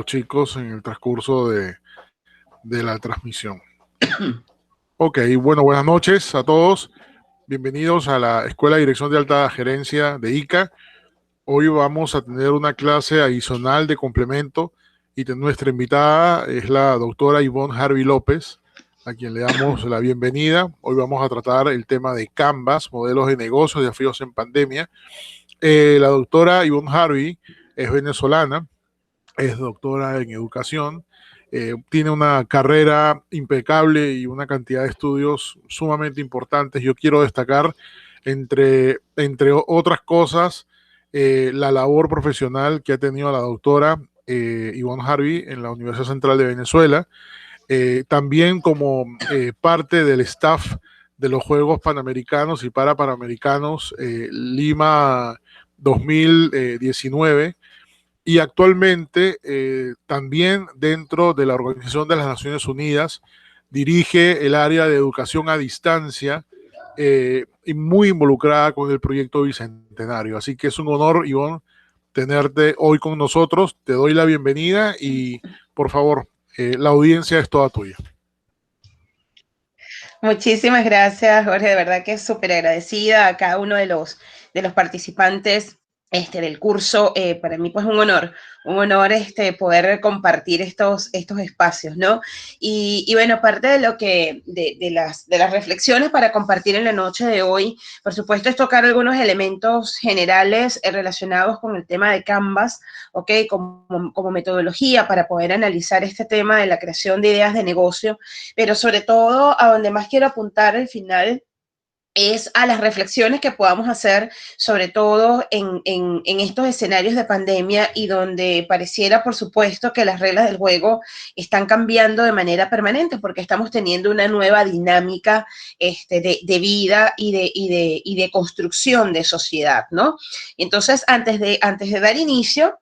chicos en el transcurso de la transmisión. Ok, bueno, buenas noches a todos. Bienvenidos a la Escuela de Dirección de Alta Gerencia de ICA. Hoy vamos a tener una clase adicional de complemento y nuestra invitada es la doctora Ivonne Harvey López, a quien le damos la bienvenida. Hoy vamos a tratar el tema de Canvas, modelos de negocio, desafíos en pandemia. La doctora Ivonne Harvey es venezolana, es doctora en educación, tiene una carrera impecable y una cantidad de estudios sumamente importantes. Yo quiero destacar, entre otras cosas, la labor profesional que ha tenido la doctora Ivonne Harvey en la Universidad Central de Venezuela, también como parte del staff de los Juegos Panamericanos y Parapanamericanos Lima 2019, y actualmente también dentro de la Organización de las Naciones Unidas dirige el área de educación a distancia, y muy involucrada con el proyecto Bicentenario. Así que es un honor, Ivonne, tenerte hoy con nosotros. Te doy la bienvenida y por favor, la audiencia es toda tuya. Muchísimas gracias, Jorge. De verdad que es súper agradecida a cada uno de los participantes del curso. Para mí, pues, un honor poder compartir estos espacios, ¿no? Y bueno, parte de lo que, de las reflexiones para compartir en la noche de hoy, por supuesto, es tocar algunos elementos generales relacionados con el tema de Canvas, ¿ok? Como metodología para poder analizar este tema de la creación de ideas de negocio, pero sobre todo a donde más quiero apuntar al final es a las reflexiones que podamos hacer, sobre todo en estos escenarios de pandemia y donde pareciera, por supuesto, que las reglas del juego están cambiando de manera permanente porque estamos teniendo una nueva dinámica de vida y de construcción de sociedad, ¿no? Entonces, antes de dar inicio,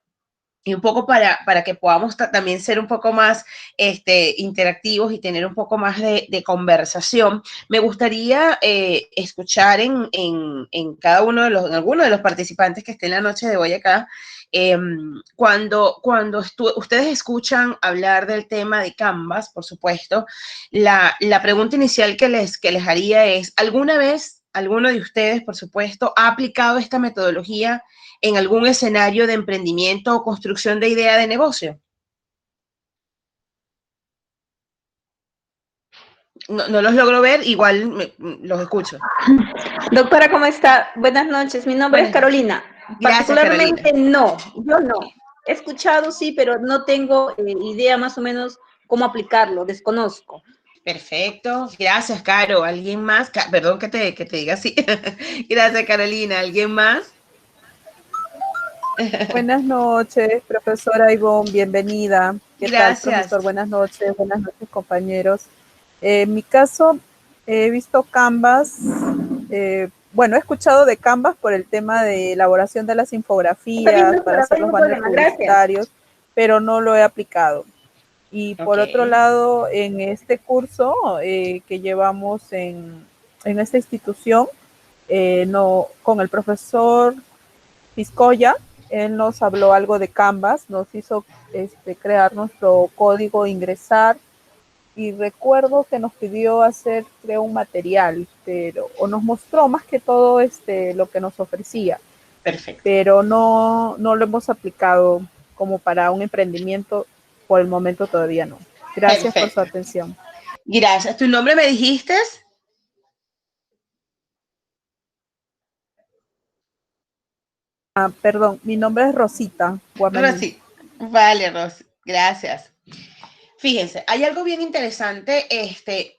y un poco para que podamos también ser un poco más interactivos y tener un poco más de conversación, me gustaría escuchar en cada uno de en alguno de los participantes que estén la noche de hoy acá, cuando ustedes escuchan hablar del tema de Canvas, por supuesto, la pregunta inicial que les haría es, ¿alguna vez alguno de ustedes, por supuesto, ha aplicado esta metodología en algún escenario de emprendimiento o construcción de idea de negocio? No los logro ver, igual los escucho. Doctora, ¿cómo está? Buenas noches, mi nombre es Carolina. Gracias, Particularmente Carolina. no, yo no. He escuchado, sí, pero no tengo idea más o menos cómo aplicarlo, desconozco. Perfecto, gracias, Caro. ¿Alguien más? Perdón que te diga así. Gracias, Carolina. ¿Alguien más? Buenas noches, profesora Ivonne, bienvenida. ¿Qué Gracias. tal, profesor? Buenas noches, compañeros. En mi caso, he visto Canvas, bueno, he escuchado de Canvas por el tema de elaboración de las infografías para hacer los banners publicitarios, pero no lo he aplicado. Y por otro lado, en este curso que llevamos en esta institución, con el profesor Piscoya, él nos habló algo de Canvas, nos hizo crear nuestro código, ingresar, y recuerdo que nos pidió hacer, creo, un material, o nos mostró más que todo lo que nos ofrecía. Perfecto. Pero no lo hemos aplicado como para un emprendimiento, por el momento todavía no. Gracias por su atención. Gracias. ¿Tu nombre me dijiste? Perdón, mi nombre es Rosita Guamaní. Rosy. Vale, Rosy. Gracias. Fíjense, hay algo bien interesante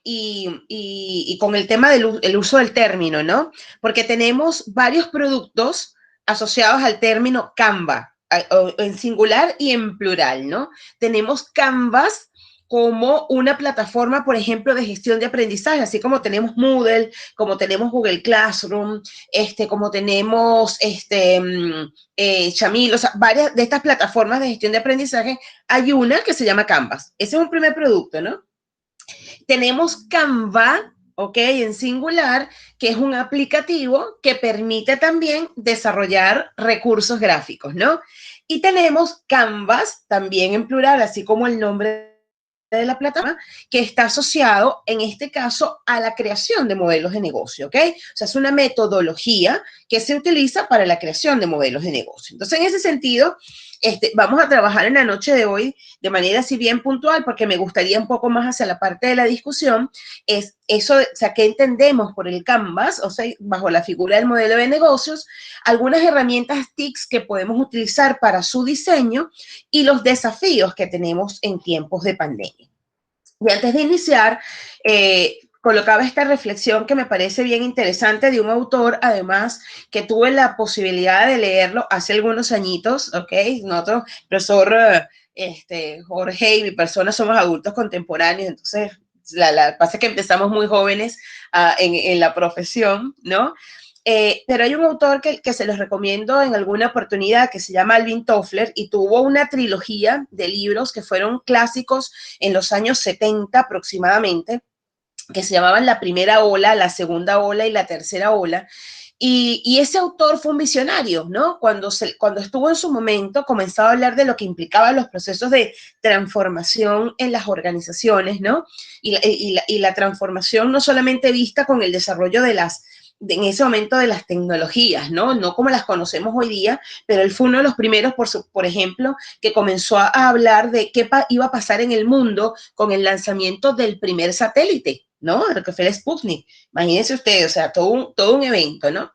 y con el tema del uso del término, ¿no? Porque tenemos varios productos asociados al término Canva, en singular y en plural, ¿no? Tenemos Canvas como una plataforma, por ejemplo, de gestión de aprendizaje, así como tenemos Moodle, como tenemos Google Classroom, como tenemos Chamil, o sea, varias de estas plataformas de gestión de aprendizaje, hay una que se llama Canvas. Ese es un primer producto, ¿no? Tenemos Canva, ¿ok? En singular, que es un aplicativo que permite también desarrollar recursos gráficos, ¿no? Y tenemos Canvas, también en plural, así como el nombre de la plataforma, que está asociado, en este caso, a la creación de modelos de negocio, ¿ok? O sea, es una metodología que se utiliza para la creación de modelos de negocio. Entonces, en ese sentido, vamos a trabajar en la noche de hoy de manera así bien puntual, porque me gustaría un poco más hacia la parte de la discusión, es eso, o sea, ¿qué entendemos por el Canvas? O sea, bajo la figura del modelo de negocios, algunas herramientas TICs que podemos utilizar para su diseño y los desafíos que tenemos en tiempos de pandemia. Y antes de iniciar, colocaba esta reflexión que me parece bien interesante de un autor, además, que tuve la posibilidad de leerlo hace algunos añitos, ¿ok? Nosotros, profesor Jorge y mi persona somos adultos contemporáneos, entonces pasa que empezamos muy jóvenes en la profesión, ¿no? Pero hay un autor que se los recomiendo en alguna oportunidad que se llama Alvin Toffler y tuvo una trilogía de libros que fueron clásicos en los años 70 aproximadamente, que se llamaban La Primera Ola, La Segunda Ola y La Tercera Ola. Y ese autor fue un visionario, ¿no? Cuando estuvo en su momento, comenzó a hablar de lo que implicaban los procesos de transformación en las organizaciones, ¿no? Y la transformación no solamente vista con el desarrollo en ese momento de las tecnologías, ¿no? No como las conocemos hoy día, pero él fue uno de los primeros, por ejemplo, que comenzó a hablar de qué iba a pasar en el mundo con el lanzamiento del primer satélite, ¿no? El que fue el Sputnik. Imagínense ustedes, o sea, todo un evento, ¿no?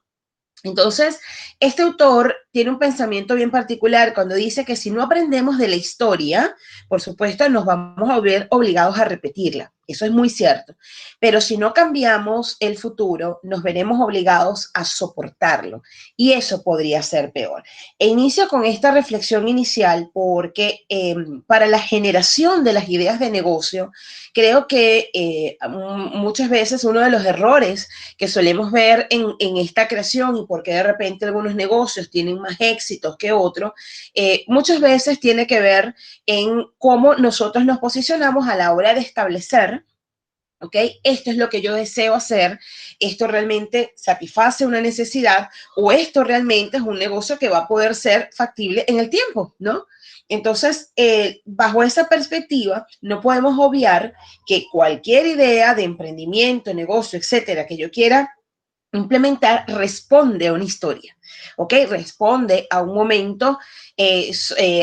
Entonces, este autor tiene un pensamiento bien particular cuando dice que si no aprendemos de la historia, por supuesto, nos vamos a ver obligados a repetirla. Eso es muy cierto. Pero si no cambiamos el futuro, nos veremos obligados a soportarlo. Y eso podría ser peor. E inicio con esta reflexión inicial porque para la generación de las ideas de negocio, creo que muchas veces uno de los errores que solemos ver en esta creación y por qué de repente algunos negocios tienen más éxitos que otros, muchas veces tiene que ver en cómo nosotros nos posicionamos a la hora de establecer, ¿ok? Esto es lo que yo deseo hacer, esto realmente satisface una necesidad o esto realmente es un negocio que va a poder ser factible en el tiempo, ¿no? Entonces, bajo esa perspectiva, no podemos obviar que cualquier idea de emprendimiento, negocio, etcétera, que yo quiera implementar responde a una historia, ¿ok? Responde a un momento,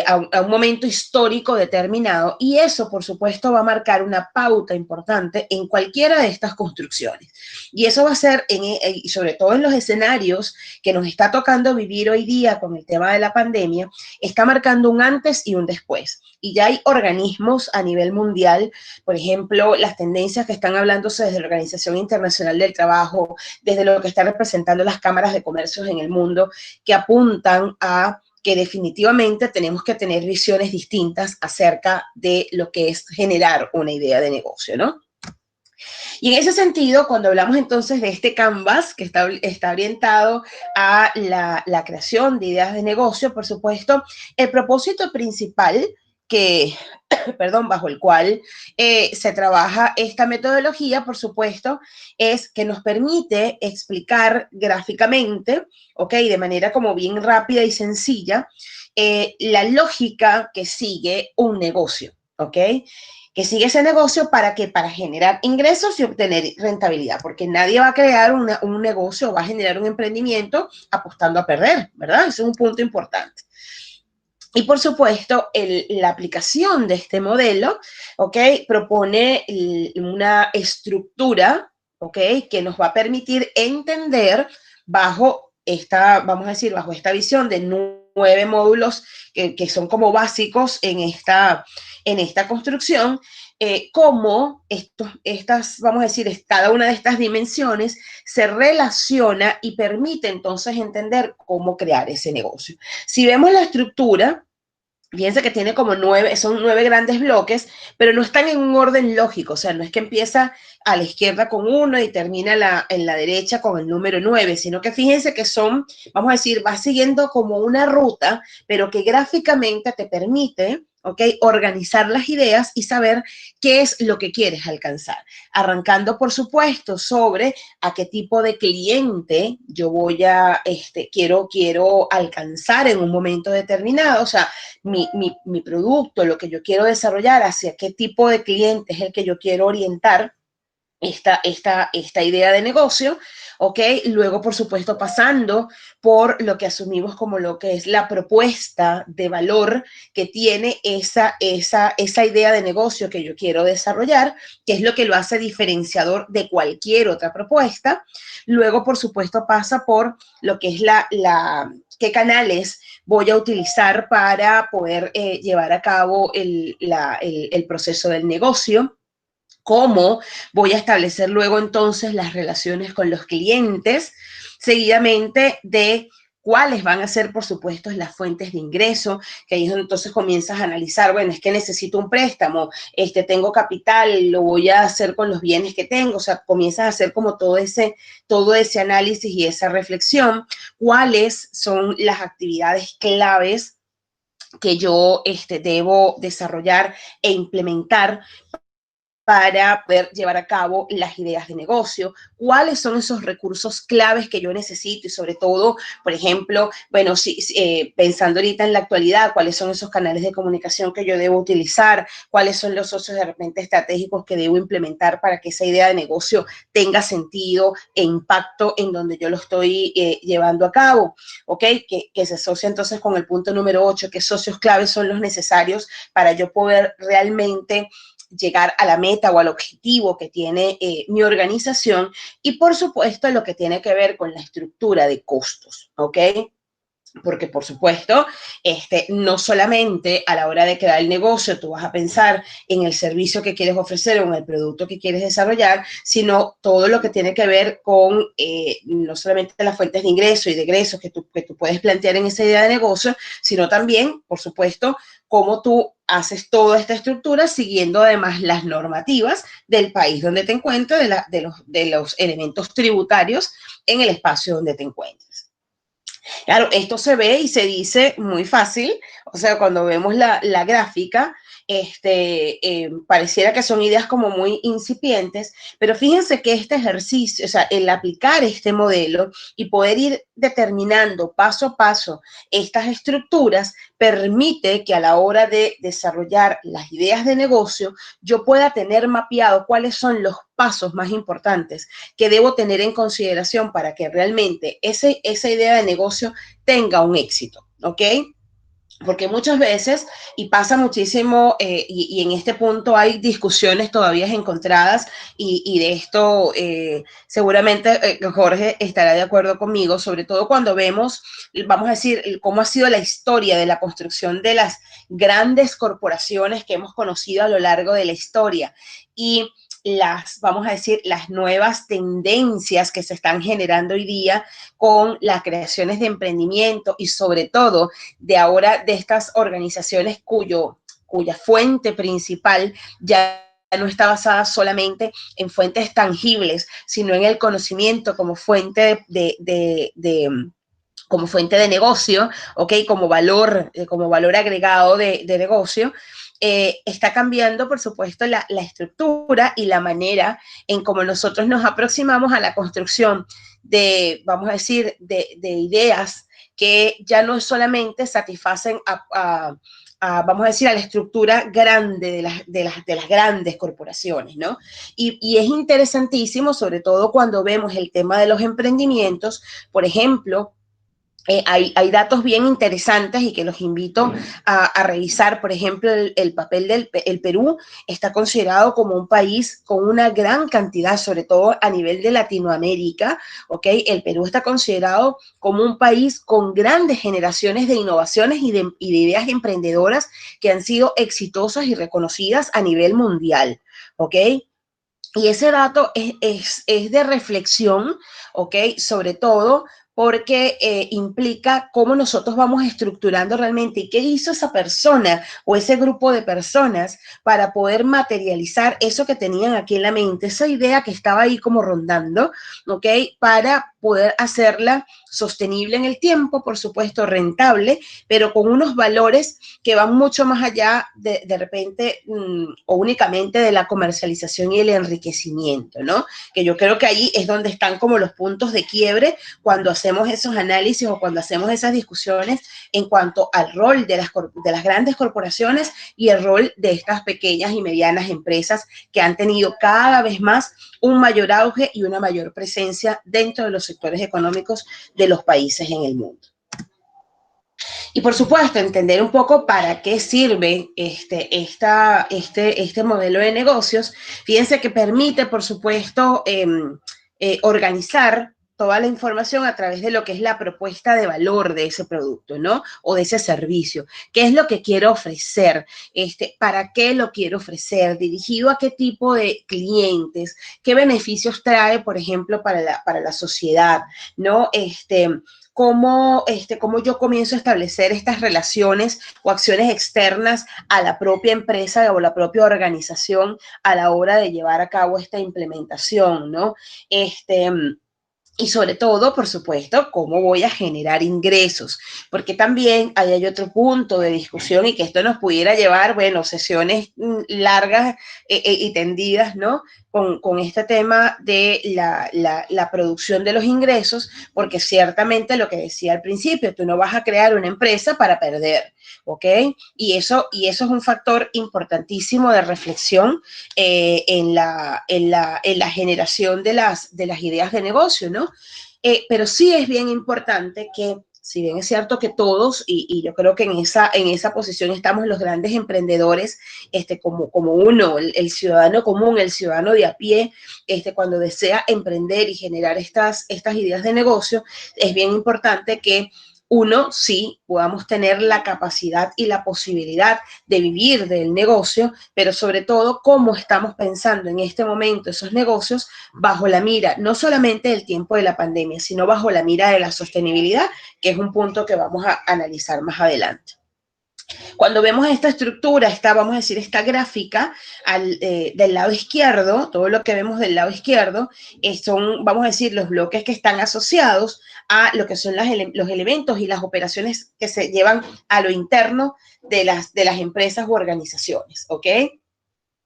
a un momento histórico determinado y eso, por supuesto, va a marcar una pauta importante en cualquiera de estas construcciones. Y eso va a ser, y sobre todo en los escenarios que nos está tocando vivir hoy día con el tema de la pandemia, está marcando un antes y un después. Y ya hay organismos a nivel mundial, por ejemplo, las tendencias que están hablándose desde la Organización Internacional del Trabajo, desde lo que están representando las cámaras de comercios en el mundo, que apuntan a que definitivamente tenemos que tener visiones distintas acerca de lo que es generar una idea de negocio, ¿no? Y en ese sentido, cuando hablamos entonces de este Canvas, que está orientado a la creación de ideas de negocio, por supuesto, el propósito principal perdón, bajo el cual se trabaja esta metodología, por supuesto, es que nos permite explicar gráficamente, ¿ok? De manera como bien rápida y sencilla, la lógica que sigue un negocio, ¿ok? Que sigue ese negocio para generar ingresos y obtener rentabilidad, porque nadie va a crear un negocio o va a generar un emprendimiento apostando a perder, ¿verdad? Ese es un punto importante. Y por supuesto, la aplicación de este modelo, ¿ok? Propone una estructura, ¿ok? Que nos va a permitir entender bajo vamos a decir, bajo esta visión de 9 módulos que son como básicos en esta construcción, cómo vamos a decir, cada una de estas dimensiones se relaciona y permite entonces entender cómo crear ese negocio. Si vemos la estructura, fíjense que tiene como son 9 grandes bloques, pero no están en un orden lógico, o sea, no es que empieza a la izquierda con 1 y termina en la derecha con el número 9, sino que fíjense que vamos a decir, va siguiendo como una ruta, pero que gráficamente te permite ¿ok? Organizar las ideas y saber qué es lo que quieres alcanzar. Arrancando, por supuesto, sobre a qué tipo de cliente yo voy a, quiero alcanzar en un momento determinado, o sea, mi producto, lo que yo quiero desarrollar, hacia qué tipo de cliente es el que yo quiero orientar esta idea de negocio, ¿ok? Luego, por supuesto, pasando por lo que asumimos como lo que es la propuesta de valor que tiene esa idea de negocio que yo quiero desarrollar, que es lo que lo hace diferenciador de cualquier otra propuesta. Luego, por supuesto, pasa por lo que es qué canales voy a utilizar para poder llevar a cabo el proceso del negocio. Cómo voy a establecer luego entonces las relaciones con los clientes, seguidamente de cuáles van a ser, por supuesto, las fuentes de ingreso, que ahí es donde entonces comienzas a analizar, bueno, es que necesito un préstamo, tengo capital, lo voy a hacer con los bienes que tengo, o sea, comienzas a hacer como todo ese análisis y esa reflexión, cuáles son las actividades claves que yo debo desarrollar e implementar para poder llevar a cabo las ideas de negocio, cuáles son esos recursos claves que yo necesito y sobre todo, por ejemplo, bueno, pensando ahorita en la actualidad, cuáles son esos canales de comunicación que yo debo utilizar, cuáles son los socios de repente estratégicos que debo implementar para que esa idea de negocio tenga sentido e impacto en donde yo lo estoy llevando a cabo, ¿ok? Que se asocia entonces con el punto número 8, qué socios claves son los necesarios para yo poder realmente llegar a la meta o al objetivo que tiene mi organización y, por supuesto, lo que tiene que ver con la estructura de costos, ¿ok? Porque, por supuesto, no solamente a la hora de crear el negocio tú vas a pensar en el servicio que quieres ofrecer o en el producto que quieres desarrollar, sino todo lo que tiene que ver con no solamente las fuentes de ingreso y de egresos que tú puedes plantear en esa idea de negocio, sino también, por supuesto, cómo tú haces toda esta estructura siguiendo además las normativas del país donde te encuentres, de los elementos tributarios en el espacio donde te encuentres. Claro, esto se ve y se dice muy fácil, o sea, cuando vemos la gráfica, pareciera que son ideas como muy incipientes, pero fíjense que este ejercicio, o sea, el aplicar este modelo y poder ir determinando paso a paso estas estructuras, permite que a la hora de desarrollar las ideas de negocio, yo pueda tener mapeado cuáles son los pasos más importantes que debo tener en consideración para que realmente esa idea de negocio tenga un éxito, ¿ok? Porque muchas veces, y pasa muchísimo, y en este punto hay discusiones todavía encontradas, y de esto seguramente Jorge estará de acuerdo conmigo, sobre todo cuando vemos, vamos a decir, cómo ha sido la historia de la construcción de las grandes corporaciones que hemos conocido a lo largo de la historia. Y vamos a decir, las nuevas tendencias que se están generando hoy día con las creaciones de emprendimiento y sobre todo de ahora de estas organizaciones cuya fuente principal ya no está basada solamente en fuentes tangibles, sino en el conocimiento como fuente como fuente de negocio, ¿ok? Como valor agregado de negocio. Está cambiando, por supuesto, la estructura y la manera en cómo nosotros nos aproximamos a la construcción de, vamos a decir, de ideas que ya no solamente satisfacen vamos a decir, a la estructura grande de las grandes corporaciones, ¿no? Y es interesantísimo, sobre todo cuando vemos el tema de los emprendimientos, por ejemplo, hay datos bien interesantes y que los invito a revisar. Por ejemplo, el papel del Perú está considerado como un país con una gran cantidad, sobre todo a nivel de Latinoamérica, ¿ok? El Perú está considerado como un país con grandes generaciones de innovaciones y de ideas emprendedoras que han sido exitosas y reconocidas a nivel mundial, ¿ok? Y ese dato es de reflexión, ¿ok? Sobre todo porque implica cómo nosotros vamos estructurando realmente y qué hizo esa persona o ese grupo de personas para poder materializar eso que tenían aquí en la mente, esa idea que estaba ahí como rondando, ¿ok? Para poder hacerla sostenible en el tiempo, por supuesto, rentable, pero con unos valores que van mucho más allá de repente o únicamente de la comercialización y el enriquecimiento, ¿no? Que yo creo que ahí es donde están como los puntos de quiebre cuando hacemos esos análisis o cuando hacemos esas discusiones en cuanto al rol de las grandes corporaciones y el rol de estas pequeñas y medianas empresas que han tenido cada vez más un mayor auge y una mayor presencia dentro de los sectores económicos de los países en el mundo. Y por supuesto, entender un poco para qué sirve este modelo de negocios. Fíjense que permite, por supuesto, organizar toda la información a través de lo que es la propuesta de valor de ese producto, ¿no? O de ese servicio. ¿Qué es lo que quiero ofrecer? ¿Para qué lo quiero ofrecer? ¿Dirigido a qué tipo de clientes? ¿Qué beneficios trae, por ejemplo, para la sociedad? ¿No? Cómo yo comienzo a establecer estas relaciones o acciones externas a la propia empresa o la propia organización a la hora de llevar a cabo esta implementación, ¿no? Y sobre todo, por supuesto, cómo voy a generar ingresos, porque también ahí hay otro punto de discusión y que esto nos pudiera llevar, bueno, sesiones largas y tendidas, ¿no? Con este tema de la producción de los ingresos, porque ciertamente lo que decía al principio, tú no vas a crear una empresa para perder, ¿ok? Y eso es un factor importantísimo de reflexión en la generación de las ideas de negocio, ¿no? Pero sí es bien importante que, si bien es cierto que todos, y yo creo que en esa posición estamos los grandes emprendedores, como uno, el ciudadano común, el ciudadano de a pie, cuando desea emprender y generar estas ideas de negocio, es bien importante que uno, sí, podamos tener la capacidad y la posibilidad de vivir del negocio, pero sobre todo cómo estamos pensando en este momento esos negocios bajo la mira, no solamente del tiempo de la pandemia, sino bajo la mira de la sostenibilidad, que es un punto que vamos a analizar más adelante. Cuando vemos esta estructura, vamos a decir, esta gráfica del lado izquierdo, todo lo que vemos del lado izquierdo son, vamos a decir, los bloques que están asociados a lo que son los elementos y las operaciones que se llevan a lo interno de las empresas u organizaciones, ¿ok?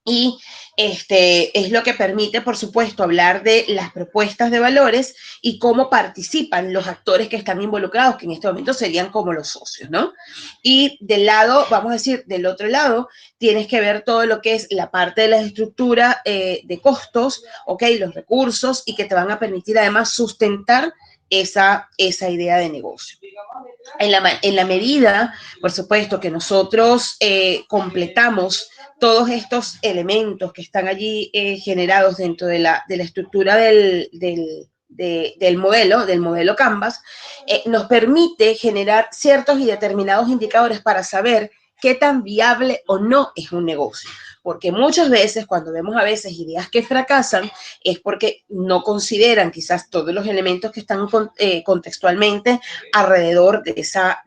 Y es lo que permite, por supuesto, hablar de las propuestas de valores y cómo participan los actores que están involucrados, que en este momento serían como los socios, ¿no? Y del lado, vamos a decir, del otro lado, tienes que ver todo lo que es la parte de la estructura de costos, ¿ok? Los recursos y que te van a permitir además sustentar esa idea de negocio. En la medida, por supuesto, que nosotros completamos todos estos elementos que están allí generados dentro de la estructura del modelo Canvas, nos permite generar ciertos y determinados indicadores para saber qué tan viable o no es un negocio. Porque muchas veces, cuando vemos a veces ideas que fracasan, es porque no consideran quizás todos los elementos que están contextualmente alrededor de esa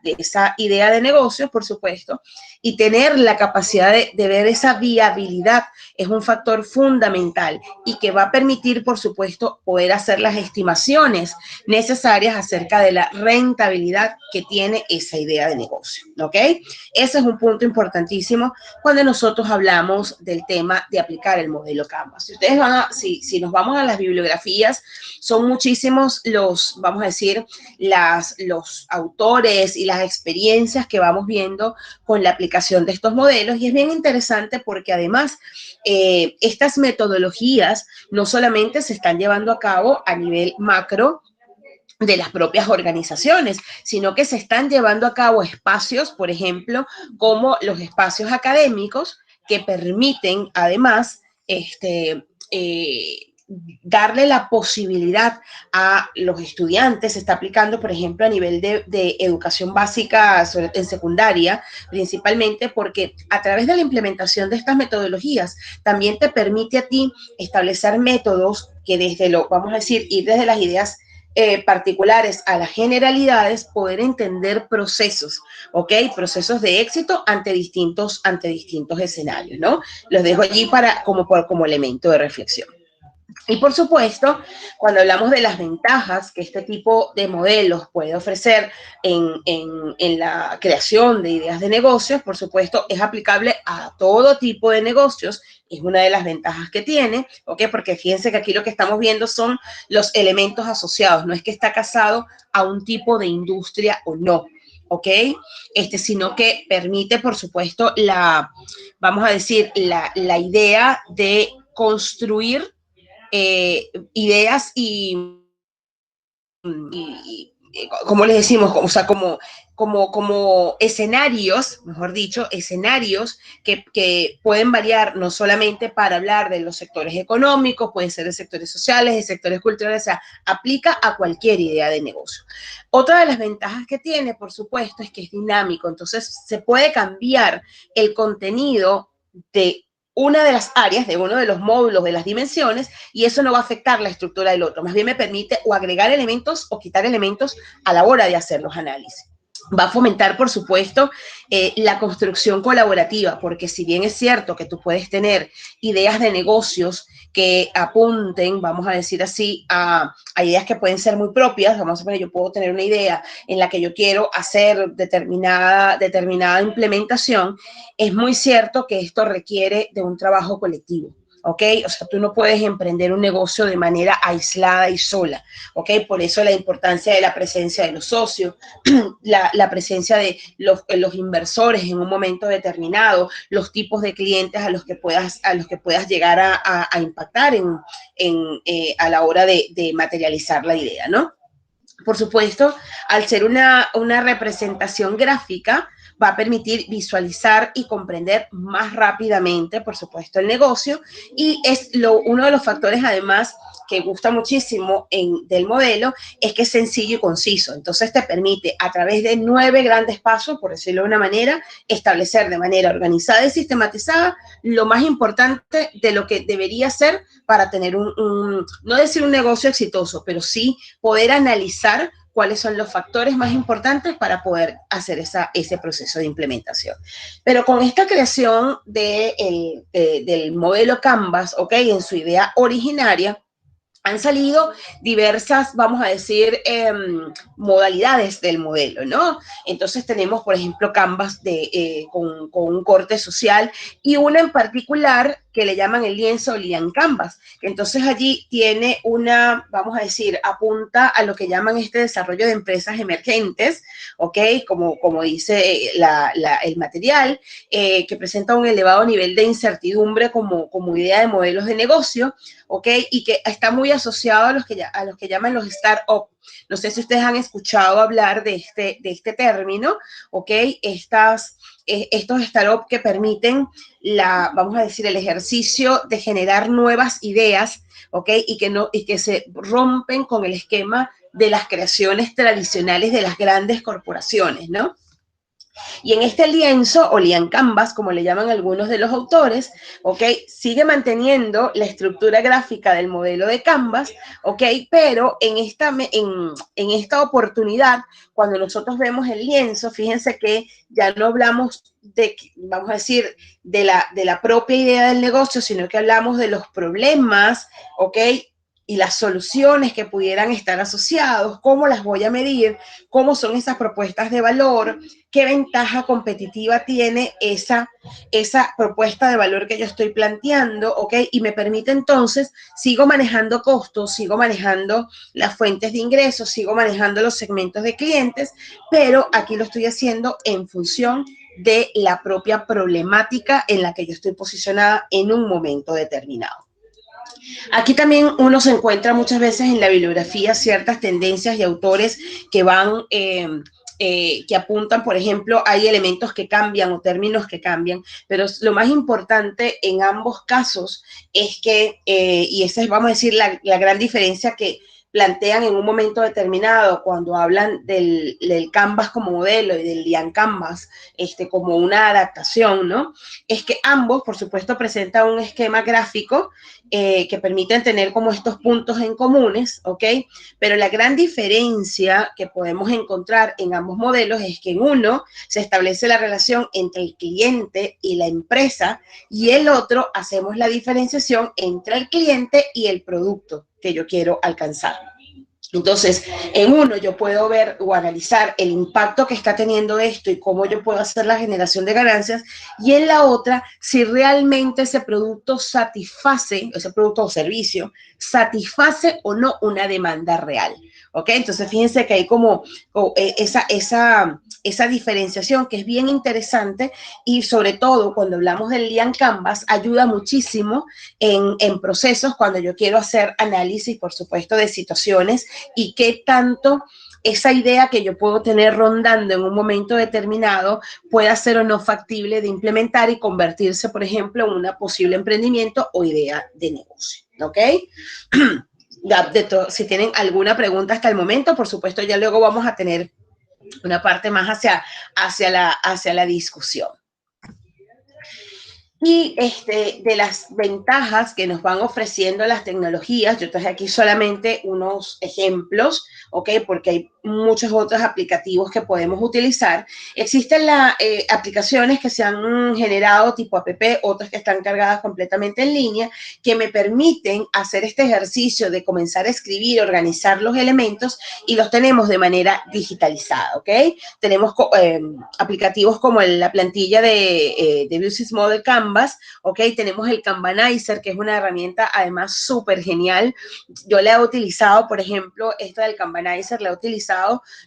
idea de negocio, por supuesto, y tener la capacidad de ver esa viabilidad es un factor fundamental y que va a permitir, por supuesto, poder hacer las estimaciones necesarias acerca de la rentabilidad que tiene esa idea de negocio, ¿ok? Ese es un punto importantísimo cuando nosotros hablamos del tema de aplicar el modelo Canvas. Si ustedes si nos vamos a las bibliografías, son muchísimos vamos a decir, los autores y las experiencias que vamos viendo con la aplicación de estos modelos, y es bien interesante porque además estas metodologías no solamente se están llevando a cabo a nivel macro de las propias organizaciones, sino que se están llevando a cabo espacios, por ejemplo, como los espacios académicos que permiten además darle la posibilidad a los estudiantes. Se está aplicando, por ejemplo, a nivel de educación básica en secundaria, principalmente porque a través de la implementación de estas metodologías también te permite a ti establecer métodos que vamos a decir, ir desde las ideas particulares a las generalidades, poder entender procesos, ¿ok? Procesos de éxito ante distintos escenarios, ¿no? Los dejo allí como elemento de reflexión. Y por supuesto, cuando hablamos de las ventajas que este tipo de modelos puede ofrecer en la creación de ideas de negocios, por supuesto, es aplicable a todo tipo de negocios. Es una de las ventajas que tiene, ¿ok? Porque fíjense que aquí lo que estamos viendo son los elementos asociados. No es que está casado a un tipo de industria o no, ¿ok? Sino que permite, por supuesto, vamos a decir, la idea de construir ideas como les decimos, o sea, como escenarios, mejor dicho, escenarios que pueden variar no solamente para hablar de los sectores económicos, pueden ser de sectores sociales, de sectores culturales, o sea, aplica a cualquier idea de negocio. Otra de las ventajas que tiene, por supuesto, es que es dinámico, entonces se puede cambiar el contenido de una de las áreas, de uno de los módulos, de las dimensiones, y eso no va a afectar la estructura del otro. Más bien me permite o agregar elementos o quitar elementos a la hora de hacer los análisis. Va a fomentar, por supuesto, la construcción colaborativa, porque si bien es cierto que tú puedes tener ideas de negocios que apunten, vamos a decir así, a ideas que pueden ser muy propias, vamos a poner, yo puedo tener una idea en la que yo quiero hacer determinada implementación, es muy cierto que esto requiere de un trabajo colectivo. ¿Ok? O sea, tú no puedes emprender un negocio de manera aislada y sola, ¿ok? Por eso la importancia de la presencia de los socios, la presencia de los inversores en un momento determinado, los tipos de clientes a los que puedas llegar a impactar a la hora de materializar la idea, ¿no? Por supuesto, al ser una representación gráfica, va a permitir visualizar y comprender más rápidamente, por supuesto, el negocio, y es uno de los factores, además, que gusta muchísimo del modelo, es que es sencillo y conciso. Entonces, te permite, a través de 9 grandes pasos, por decirlo de una manera, establecer de manera organizada y sistematizada lo más importante de lo que debería ser para tener no decir un negocio exitoso, pero sí poder analizar cuáles son los factores más importantes para poder hacer ese proceso de implementación. Pero con esta creación del modelo Canvas, ¿ok? En su idea originaria, han salido diversas, vamos a decir, modalidades del modelo, ¿no? Entonces tenemos, por ejemplo, Canvas con un corte social y una en particular que le llaman el lienzo Lian Canvas. Entonces allí tiene vamos a decir, apunta a lo que llaman desarrollo de empresas emergentes, ¿ok? Como dice el material, que presenta un elevado nivel de incertidumbre como idea de modelos de negocio, ¿ok? Y que está muy asociado a los que llaman los startups. No sé si ustedes han escuchado hablar de este término, ¿ok? Estos startups que permiten vamos a decir, el ejercicio de generar nuevas ideas, ¿ok? Y que se rompen con el esquema de las creaciones tradicionales de las grandes corporaciones, ¿no? Y en este lienzo, o Lian Canvas, como le llaman algunos de los autores, ¿ok? Sigue manteniendo la estructura gráfica del modelo de Canvas, ¿ok? Pero en esta oportunidad, cuando nosotros vemos el lienzo, fíjense que ya no hablamos vamos a decir, de la propia idea del negocio, sino que hablamos de los problemas, ¿ok? Y las soluciones que pudieran estar asociados, cómo las voy a medir, cómo son esas propuestas de valor, qué ventaja competitiva tiene esa propuesta de valor que yo estoy planteando, ¿ok? Y me permite entonces, sigo manejando costos, sigo manejando las fuentes de ingresos, sigo manejando los segmentos de clientes, pero aquí lo estoy haciendo en función de la propia problemática en la que yo estoy posicionada en un momento determinado. Aquí también uno se encuentra muchas veces en la bibliografía ciertas tendencias y autores que van, que apuntan, por ejemplo, hay elementos que cambian o términos que cambian, pero lo más importante en ambos casos es que, y esa es, vamos a decir, la gran diferencia que plantean en un momento determinado cuando hablan del Canvas como modelo y del Lian Canvas como una adaptación, ¿no? Es que ambos, por supuesto, presentan un esquema gráfico que permiten tener como estos puntos en comunes, ¿ok? Pero la gran diferencia que podemos encontrar en ambos modelos es que en uno se establece la relación entre el cliente y la empresa y el otro hacemos la diferenciación entre el cliente y el producto que yo quiero alcanzar. Entonces, en uno yo puedo ver o analizar el impacto que está teniendo esto y cómo yo puedo hacer la generación de ganancias, y en la otra, si realmente ese producto satisface, ese producto o servicio, satisface o no una demanda real. ¿Ok? Entonces, fíjense que hay como esa diferenciación que es bien interesante, y sobre todo cuando hablamos del Lian Canvas, ayuda muchísimo en procesos cuando yo quiero hacer análisis, por supuesto, de situaciones y qué tanto esa idea que yo puedo tener rondando en un momento determinado pueda ser o no factible de implementar y convertirse, por ejemplo, en un posible emprendimiento o idea de negocio. ¿Ok? Si tienen alguna pregunta hasta el momento, por supuesto, ya luego vamos a tener una parte más hacia la discusión. Y de las ventajas que nos van ofreciendo las tecnologías, yo traje aquí solamente unos ejemplos, ¿ok? Porque hay muchos otros aplicativos que podemos utilizar. Existen aplicaciones que se han generado tipo app, otras que están cargadas completamente en línea, que me permiten hacer este ejercicio de comenzar a escribir, organizar los elementos, y los tenemos de manera digitalizada, ¿ok? Tenemos aplicativos como la plantilla de Business Model Canvas, ¿ok? Tenemos el Kanbanizer, que es una herramienta además súper genial. Yo la he utilizado, por ejemplo, esta del Kanbanizer la he utilizado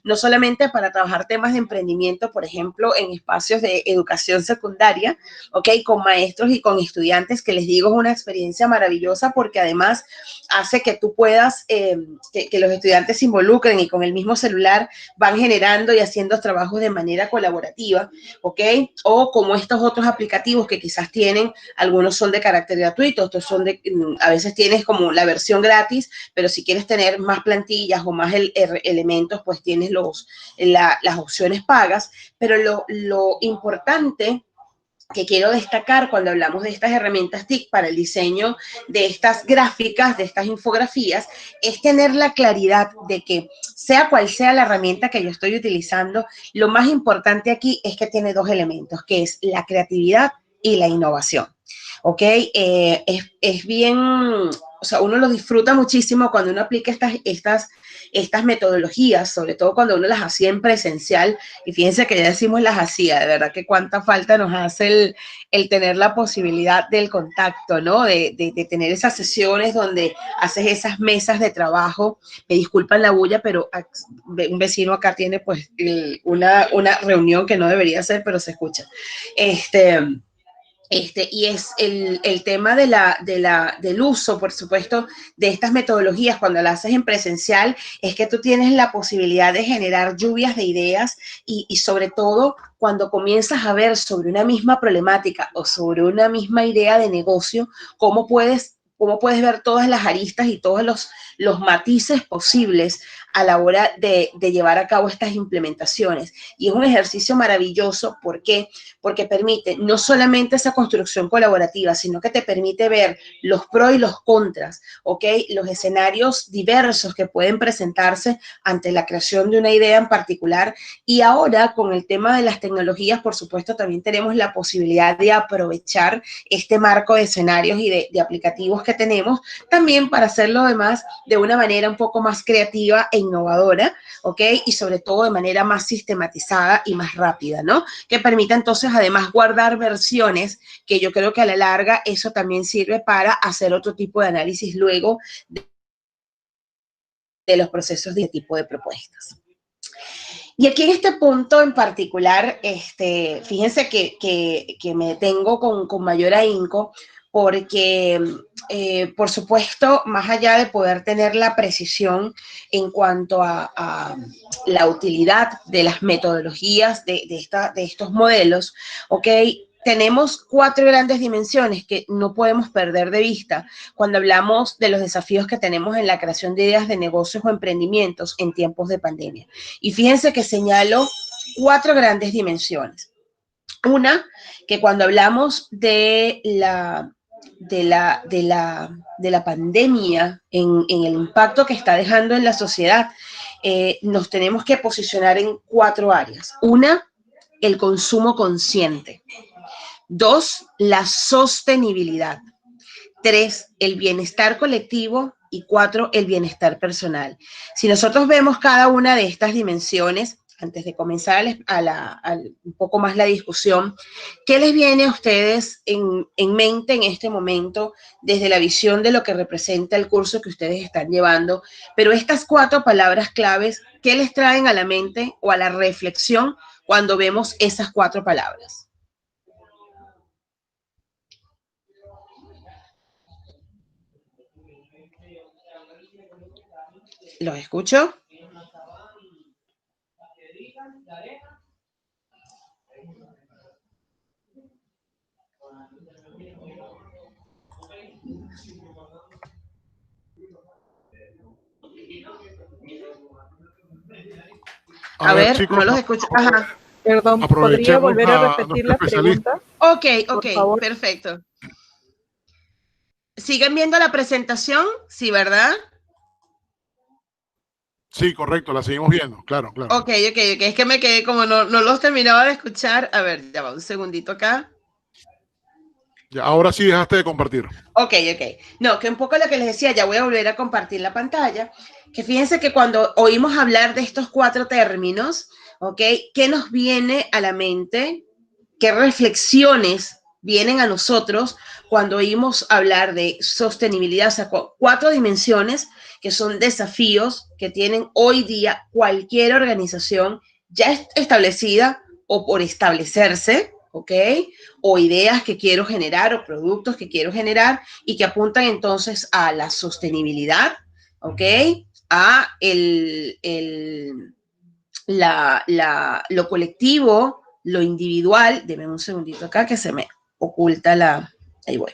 no solamente para trabajar temas de emprendimiento, por ejemplo, en espacios de educación secundaria, ¿ok? Con maestros y con estudiantes, que les digo es una experiencia maravillosa, porque además hace que tú puedas, que los estudiantes se involucren y con el mismo celular van generando y haciendo trabajos de manera colaborativa, ¿ok? O como estos otros aplicativos que quizás tienen, algunos son de carácter gratuito, otros son a veces tienes como la versión gratis, pero si quieres tener más plantillas o más elementos, pues tienes las opciones pagas. Pero lo importante que quiero destacar cuando hablamos de estas herramientas TIC para el diseño de estas gráficas, de estas infografías, es tener la claridad de que sea cual sea la herramienta que yo estoy utilizando, lo más importante aquí es que tiene dos elementos, que es la creatividad y la innovación. ¿Ok? Es bien, o sea, uno lo disfruta muchísimo cuando uno aplica estas metodologías, sobre todo cuando uno las hacía en presencial, y fíjense que ya decimos las hacía, de verdad que cuánta falta nos hace el tener la posibilidad del contacto, ¿no? De tener esas sesiones donde haces esas mesas de trabajo. Me disculpan la bulla, pero un vecino acá tiene pues una reunión que no debería ser, pero se escucha. Y es el tema del uso, por supuesto, de estas metodologías cuando las haces en presencial, es que tú tienes la posibilidad de generar lluvias de ideas y sobre todo cuando comienzas a ver sobre una misma problemática o sobre una misma idea de negocio, cómo puedes ver todas las aristas y todos los matices posibles a la hora de llevar a cabo estas implementaciones. Y es un ejercicio maravilloso. ¿Por qué? Porque permite no solamente esa construcción colaborativa, sino que te permite ver los pros y los contras, ¿ok? Los escenarios diversos que pueden presentarse ante la creación de una idea en particular. Y ahora, con el tema de las tecnologías, por supuesto, también tenemos la posibilidad de aprovechar este marco de escenarios y de aplicativos que tenemos, también para hacerlo además de una manera un poco más creativa e innovadora, ¿ok? Y sobre todo de manera más sistematizada y más rápida, ¿no? Que permita entonces además guardar versiones, que yo creo que a la larga eso también sirve para hacer otro tipo de análisis luego de los procesos de tipo de propuestas. Y aquí en este punto en particular, fíjense que me detengo con mayor ahínco, porque, por supuesto, más allá de poder tener la precisión en cuanto a la utilidad de las metodologías de estos modelos, ¿ok? tenemos 4 grandes dimensiones que no podemos perder de vista cuando hablamos de los desafíos que tenemos en la creación de ideas de negocios o emprendimientos en tiempos de pandemia. Y fíjense que señalo 4 grandes dimensiones. Una, que cuando hablamos de la pandemia, en el impacto que está dejando en la sociedad, nos tenemos que posicionar en 4 áreas. Una, el consumo consciente. 2, la sostenibilidad. 3, el bienestar colectivo. Y 4, el bienestar personal. Si nosotros vemos cada una de estas dimensiones, antes de comenzar un poco más la discusión, ¿qué les viene a ustedes en mente en este momento desde la visión de lo que representa el curso que ustedes están llevando? Pero estas 4 palabras claves, ¿qué les traen a la mente o a la reflexión cuando vemos esas 4 palabras? ¿Los escucho? A ver, chicos, no los escucho. Ajá. Perdón, ¿podría volver a repetir la pregunta? Ok, perfecto. ¿Siguen viendo la presentación? Sí, ¿verdad? Sí, correcto, la seguimos viendo, claro. Ok, es que me quedé como no los terminaba de escuchar. A ver, ya va un segundito acá. Ya, ahora sí dejaste de compartir. Ok. No, que un poco lo que les decía, ya voy a volver a compartir la pantalla, que fíjense que cuando oímos hablar de estos 4 términos, ok, ¿qué nos viene a la mente? ¿Qué reflexiones vienen a nosotros cuando oímos hablar de sostenibilidad? O sea, 4 dimensiones que son desafíos que tienen hoy día cualquier organización ya establecida o por establecerse, ¿ok? O ideas que quiero generar o productos que quiero generar y que apuntan entonces a la sostenibilidad, ¿ok? A lo colectivo, lo individual. Deme un segundito acá que se me oculta ahí voy.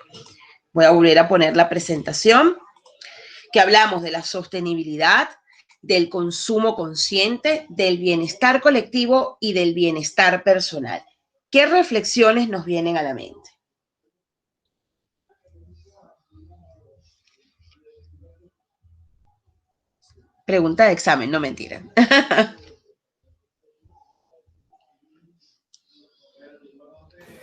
Voy a volver a poner la presentación, que hablamos de la sostenibilidad, del consumo consciente, del bienestar colectivo y del bienestar personal. ¿Qué reflexiones nos vienen a la mente? Pregunta de examen, no mentira.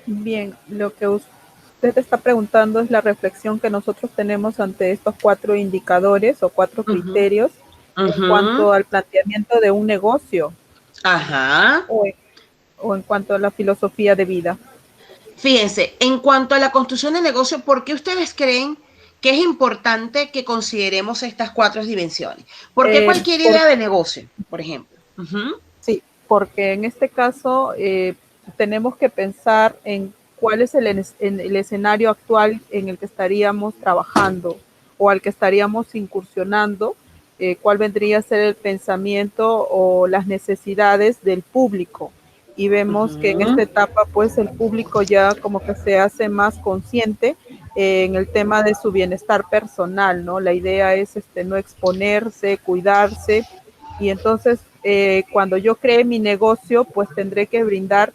Bien, lo que usted está preguntando es la reflexión que nosotros tenemos ante estos 4 indicadores o 4 criterios en cuanto al planteamiento de un negocio. Ajá. O en cuanto a la filosofía de vida. Fíjense, en cuanto a la construcción de negocio, ¿por qué ustedes creen que es importante que consideremos estas 4 dimensiones? ¿Por qué cualquier idea de negocio, por ejemplo? Sí, porque en este caso tenemos que pensar en cuál es el escenario actual en el que estaríamos trabajando o al que estaríamos incursionando, cuál vendría a ser el pensamiento o las necesidades del público. Y vemos que en esta etapa, pues, el público ya como que se hace más consciente en el tema de su bienestar personal, ¿no? La idea es no exponerse, cuidarse, y entonces cuando yo cree mi negocio, pues tendré que brindar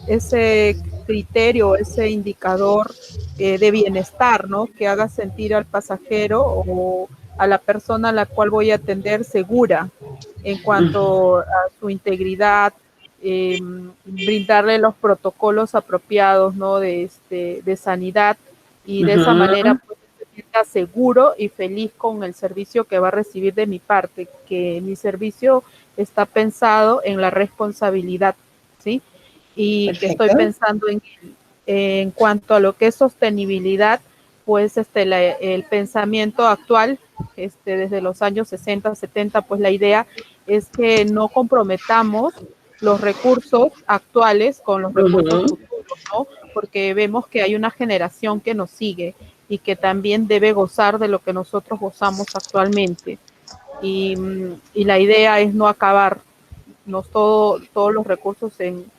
ese criterio, ese indicador de bienestar, ¿no? Que haga sentir al pasajero o a la persona a la cual voy a atender segura en cuanto a su integridad, brindarle los protocolos apropiados, ¿no? De sanidad, y de esa manera pues se sienta seguro y feliz con el servicio que va a recibir de mi parte, que mi servicio está pensado en la responsabilidad, ¿sí? Y Perfecto. Que estoy pensando en cuanto a lo que es sostenibilidad, pues el pensamiento actual, desde los años 60, 70, pues la idea es que no comprometamos los recursos actuales con los recursos futuros, ¿no? Porque vemos que hay una generación que nos sigue y que también debe gozar de lo que nosotros gozamos actualmente. Y la idea es no acabar todos los recursos en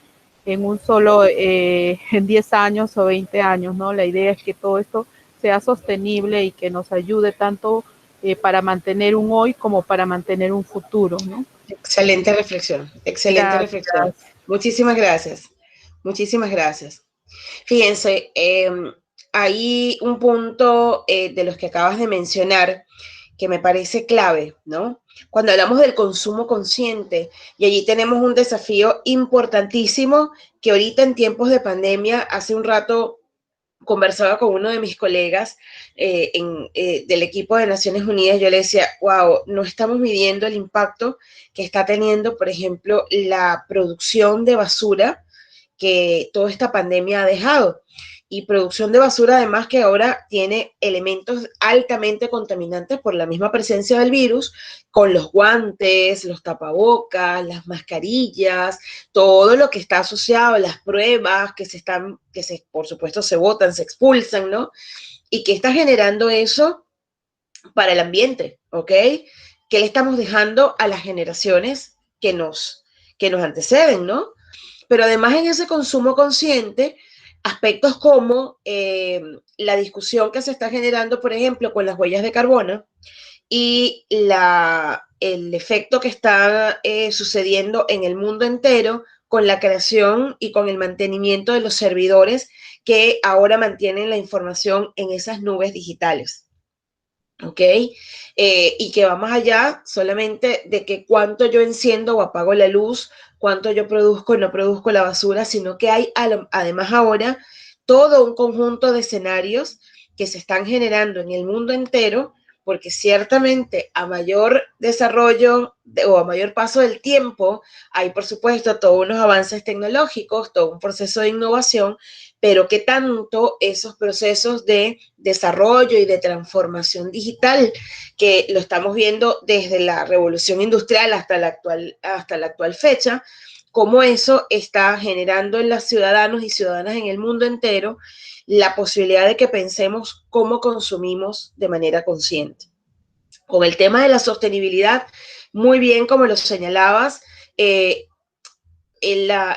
en un solo, en 10 años o 20 años, ¿no? La idea es que todo esto sea sostenible y que nos ayude tanto para mantener un hoy como para mantener un futuro, ¿no? Excelente reflexión, excelente reflexión. Gracias. Muchísimas gracias, muchísimas gracias. Fíjense, hay un punto de los que acabas de mencionar que me parece clave, ¿no? Cuando hablamos del consumo consciente, y allí tenemos un desafío importantísimo que ahorita en tiempos de pandemia, hace un rato conversaba con uno de mis colegas del equipo de Naciones Unidas, yo le decía, wow, no estamos midiendo el impacto que está teniendo, por ejemplo, la producción de basura que toda esta pandemia ha dejado. Y producción de basura además que ahora tiene elementos altamente contaminantes por la misma presencia del virus, con los guantes, los tapabocas, las mascarillas, todo lo que está asociado a las pruebas por supuesto se botan, se expulsan, ¿no? ¿Y qué está generando eso para el ambiente? ¿Ok? ¿Qué le estamos dejando a las generaciones que nos anteceden, ¿no? Pero además en ese consumo consciente, aspectos como la discusión que se está generando, por ejemplo, con las huellas de carbono y el efecto que está sucediendo en el mundo entero con la creación y con el mantenimiento de los servidores que ahora mantienen la información en esas nubes digitales. ¿Ok? Y que va más allá solamente de que cuánto yo enciendo o apago la luz, cuánto yo produzco o no produzco la basura, sino que hay además ahora todo un conjunto de escenarios que se están generando en el mundo entero, porque ciertamente a mayor desarrollo o a mayor paso del tiempo, hay por supuesto todos unos avances tecnológicos, todo un proceso de innovación, pero que tanto esos procesos de desarrollo y de transformación digital, que lo estamos viendo desde la revolución industrial hasta la actual fecha, cómo eso está generando en los ciudadanos y ciudadanas en el mundo entero la posibilidad de que pensemos cómo consumimos de manera consciente. Con el tema de la sostenibilidad, muy bien como lo señalabas,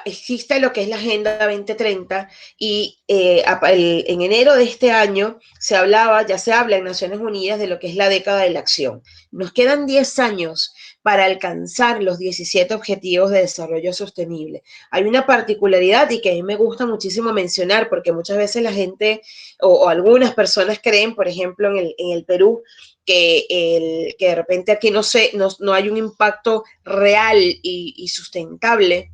existe lo que es la Agenda 2030 y en enero de este año ya se habla en Naciones Unidas de lo que es la década de la acción. Nos quedan 10 años para alcanzar los 17 Objetivos de Desarrollo Sostenible. Hay una particularidad y que a mí me gusta muchísimo mencionar porque muchas veces la gente o algunas personas creen, por ejemplo, en el Perú, que de repente aquí no hay un impacto real y sustentable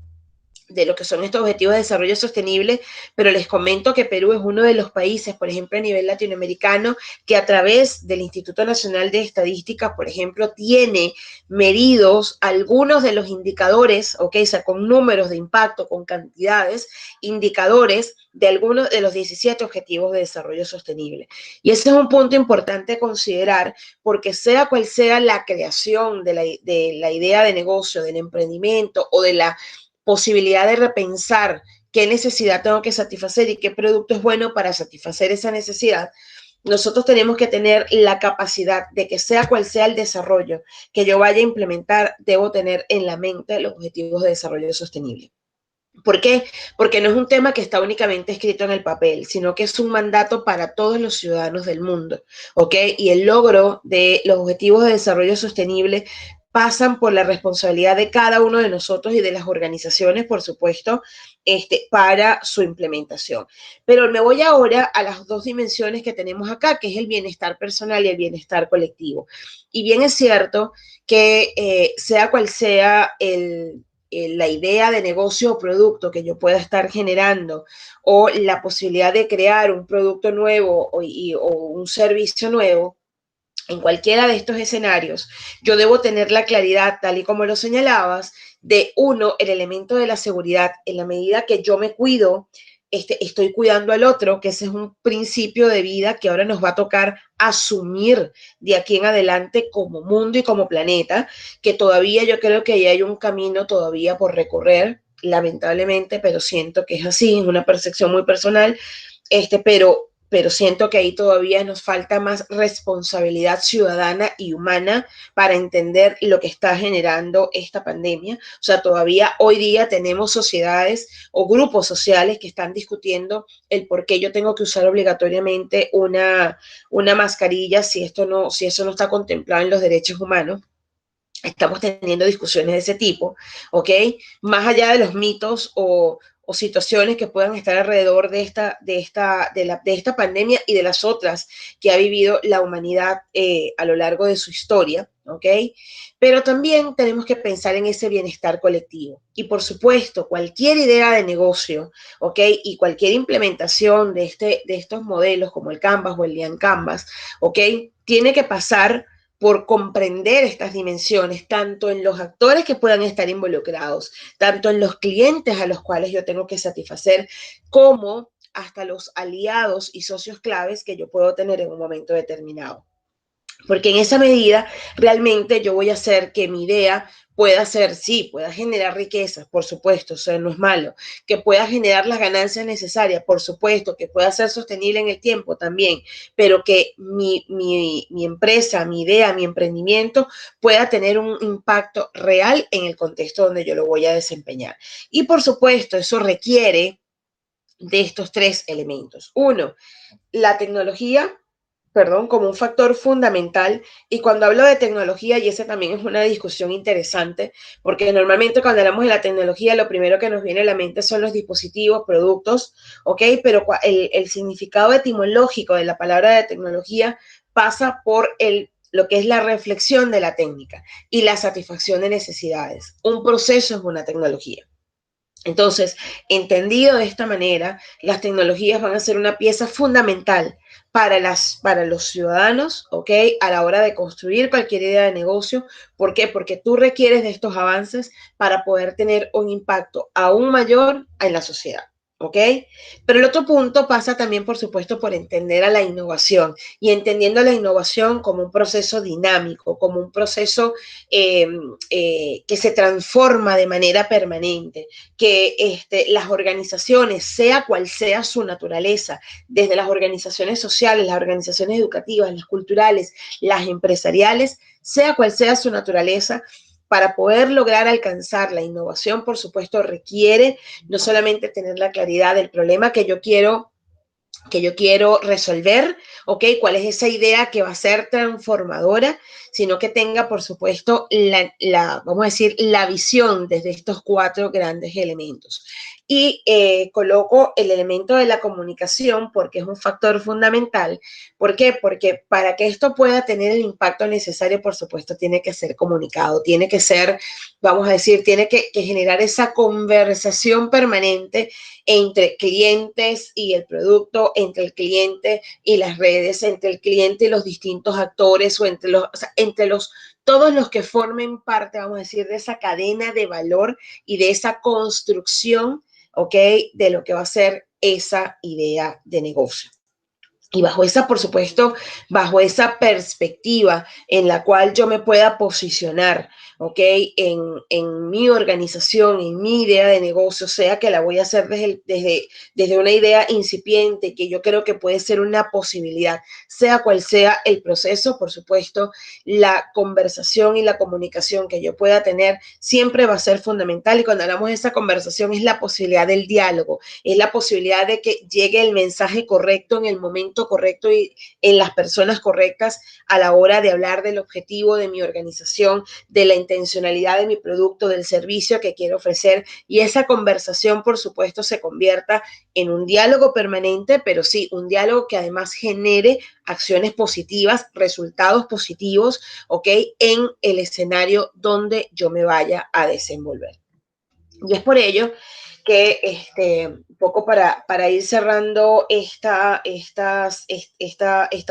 de lo que son estos objetivos de desarrollo sostenible, pero les comento que Perú es uno de los países, por ejemplo, a nivel latinoamericano, que a través del Instituto Nacional de Estadística, por ejemplo, tiene medidos algunos de los indicadores, ok, o sea, con números de impacto, con cantidades, indicadores de algunos de los 17 objetivos de desarrollo sostenible. Y ese es un punto importante a considerar, porque sea cual sea la creación de la idea de negocio, del emprendimiento o de la posibilidad de repensar qué necesidad tengo que satisfacer y qué producto es bueno para satisfacer esa necesidad, nosotros tenemos que tener la capacidad de que sea cual sea el desarrollo que yo vaya a implementar, debo tener en la mente los objetivos de desarrollo sostenible. ¿Por qué? Porque no es un tema que está únicamente escrito en el papel, sino que es un mandato para todos los ciudadanos del mundo, ¿ok? Y el logro de los objetivos de desarrollo sostenible pasan por la responsabilidad de cada uno de nosotros y de las organizaciones, por supuesto, para su implementación. Pero me voy ahora a las dos dimensiones que tenemos acá, que es el bienestar personal y el bienestar colectivo. Y bien es cierto que sea cual sea la idea de negocio o producto que yo pueda estar generando o la posibilidad de crear un producto nuevo o un servicio nuevo, en cualquiera de estos escenarios, yo debo tener la claridad, tal y como lo señalabas, de uno, el elemento de la seguridad. En la medida que yo me cuido, estoy cuidando al otro, que ese es un principio de vida que ahora nos va a tocar asumir de aquí en adelante como mundo y como planeta, que todavía yo creo que ahí hay un camino todavía por recorrer, lamentablemente, pero siento que es así, es una percepción muy personal, pero pero siento que ahí todavía nos falta más responsabilidad ciudadana y humana para entender lo que está generando esta pandemia. O sea, todavía hoy día tenemos sociedades o grupos sociales que están discutiendo el por qué yo tengo que usar obligatoriamente una mascarilla si eso no está contemplado en los derechos humanos. Estamos teniendo discusiones de ese tipo, ¿ok? Más allá de los mitos o situaciones que puedan estar alrededor de esta pandemia y de las otras que ha vivido la humanidad a lo largo de su historia, ¿ok? Pero también tenemos que pensar en ese bienestar colectivo. Y por supuesto, cualquier idea de negocio, ¿ok? Y cualquier implementación de estos modelos como el Canvas o el Lean Canvas, ¿ok? Tiene que pasar por comprender estas dimensiones, tanto en los actores que puedan estar involucrados, tanto en los clientes a los cuales yo tengo que satisfacer, como hasta los aliados y socios claves que yo puedo tener en un momento determinado. Porque en esa medida realmente yo voy a hacer que mi idea pueda ser, sí, pueda generar riqueza, por supuesto, eso no es malo, que pueda generar las ganancias necesarias, por supuesto, que pueda ser sostenible en el tiempo también, pero que mi empresa, mi idea, mi emprendimiento pueda tener un impacto real en el contexto donde yo lo voy a desempeñar. Y por supuesto, eso requiere de estos tres elementos. Uno, la tecnología, como un factor fundamental. Y cuando hablo de tecnología, y esa también es una discusión interesante, porque normalmente cuando hablamos de la tecnología, lo primero que nos viene a la mente son los dispositivos, productos, ¿ok? Pero el significado etimológico de la palabra de tecnología pasa por lo que es la reflexión de la técnica y la satisfacción de necesidades. Un proceso es una tecnología. Entonces, entendido de esta manera, las tecnologías van a ser una pieza fundamental para los ciudadanos, ¿ok? A la hora de construir cualquier idea de negocio. ¿Por qué? Porque tú requieres de estos avances para poder tener un impacto aún mayor en la sociedad. ¿Ok? Pero el otro punto pasa también, por supuesto, por entender a la innovación y entendiendo la innovación como un proceso dinámico, como un proceso que se transforma de manera permanente, que las organizaciones, sea cual sea su naturaleza, desde las organizaciones sociales, las organizaciones educativas, las culturales, las empresariales, sea cual sea su naturaleza, para poder lograr alcanzar la innovación, por supuesto, requiere no solamente tener la claridad del problema que yo quiero resolver, ¿ok? ¿Cuál es esa idea que va a ser transformadora? Sino que tenga, por supuesto, vamos a decir, la visión desde estos cuatro grandes elementos. Y coloco el elemento de la comunicación porque es un factor fundamental. ¿Por qué? Porque para que esto pueda tener el impacto necesario, por supuesto, tiene que ser comunicado, tiene que ser, vamos a decir, tiene que generar esa conversación permanente entre clientes y el producto, entre el cliente y las redes, entre el cliente y los distintos actores o entre todos los que formen parte, vamos a decir, de esa cadena de valor y de esa construcción, ¿ok? De lo que va a ser esa idea de negocio. Y bajo esa, por supuesto, bajo esa perspectiva en la cual yo me pueda posicionar, ¿ok? En mi organización, en mi idea de negocio, sea que la voy a hacer desde una idea incipiente, que yo creo que puede ser una posibilidad, sea cual sea el proceso, por supuesto, la conversación y la comunicación que yo pueda tener siempre va a ser fundamental. Y cuando hablamos de esa conversación es la posibilidad del diálogo, es la posibilidad de que llegue el mensaje correcto en el momento correcto y en las personas correctas a la hora de hablar del objetivo de mi organización, de la intencionalidad de mi producto, del servicio que quiero ofrecer, y esa conversación, por supuesto, se convierta en un diálogo permanente, pero sí, un diálogo que además genere acciones positivas, resultados positivos, ¿ok? En el escenario donde yo me vaya a desenvolver. Y es por ello que un poco para ir cerrando esta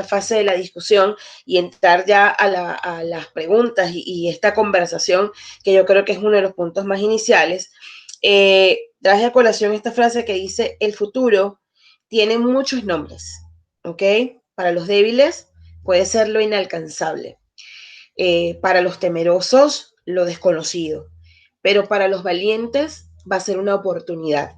fase de la discusión y entrar ya a las preguntas y esta conversación, que yo creo que es uno de los puntos más iniciales, traje a colación esta frase que dice: el futuro tiene muchos nombres, ¿ok? Para los débiles puede ser lo inalcanzable, para los temerosos lo desconocido, pero para los valientes va a ser una oportunidad.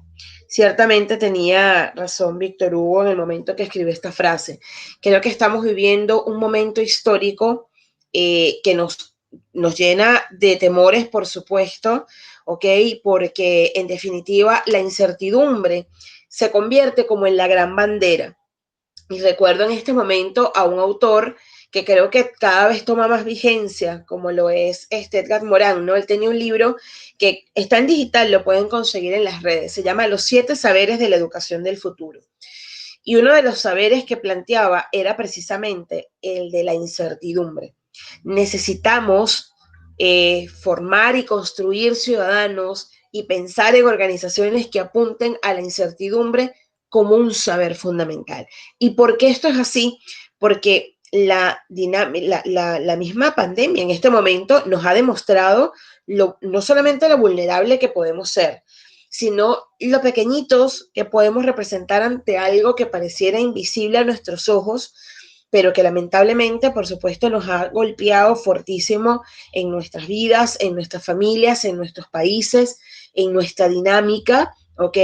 Ciertamente tenía razón Víctor Hugo en el momento que escribió esta frase. Creo que estamos viviendo un momento histórico que nos llena de temores, por supuesto, ¿ok? Porque en definitiva la incertidumbre se convierte como en la gran bandera. Y recuerdo en este momento a un autor que creo que cada vez toma más vigencia, como lo es Edgar Morin, ¿no? Él tenía un libro que está en digital, lo pueden conseguir en las redes, se llama Los 7 saberes de la educación del futuro. Y uno de los saberes que planteaba era precisamente el de la incertidumbre. Necesitamos formar y construir ciudadanos y pensar en organizaciones que apunten a la incertidumbre como un saber fundamental. ¿Y por qué esto es así? Porque la misma pandemia en este momento nos ha demostrado no solamente lo vulnerable que podemos ser, sino lo pequeñitos que podemos representar ante algo que pareciera invisible a nuestros ojos, pero que lamentablemente, por supuesto, nos ha golpeado fortísimo en nuestras vidas, en nuestras familias, en nuestros países, en nuestra dinámica, ¿ok?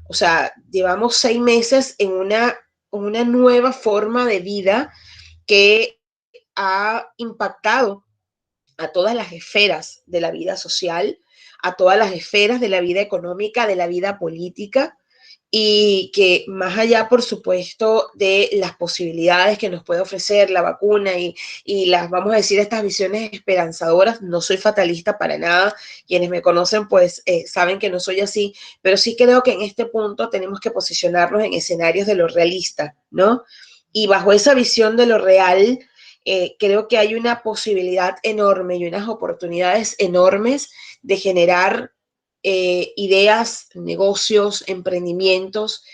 O sea, llevamos 6 meses en una nueva forma de vida que ha impactado a todas las esferas de la vida social, a todas las esferas de la vida económica, de la vida política, y que más allá, por supuesto, de las posibilidades que nos puede ofrecer la vacuna y las, vamos a decir, estas visiones esperanzadoras, no soy fatalista para nada, quienes me conocen pues saben que no soy así, pero sí creo que en este punto tenemos que posicionarnos en escenarios de lo realista, ¿no? Y bajo esa visión de lo real, creo que hay una posibilidad enorme y unas oportunidades enormes de generar ideas, negocios, emprendimientos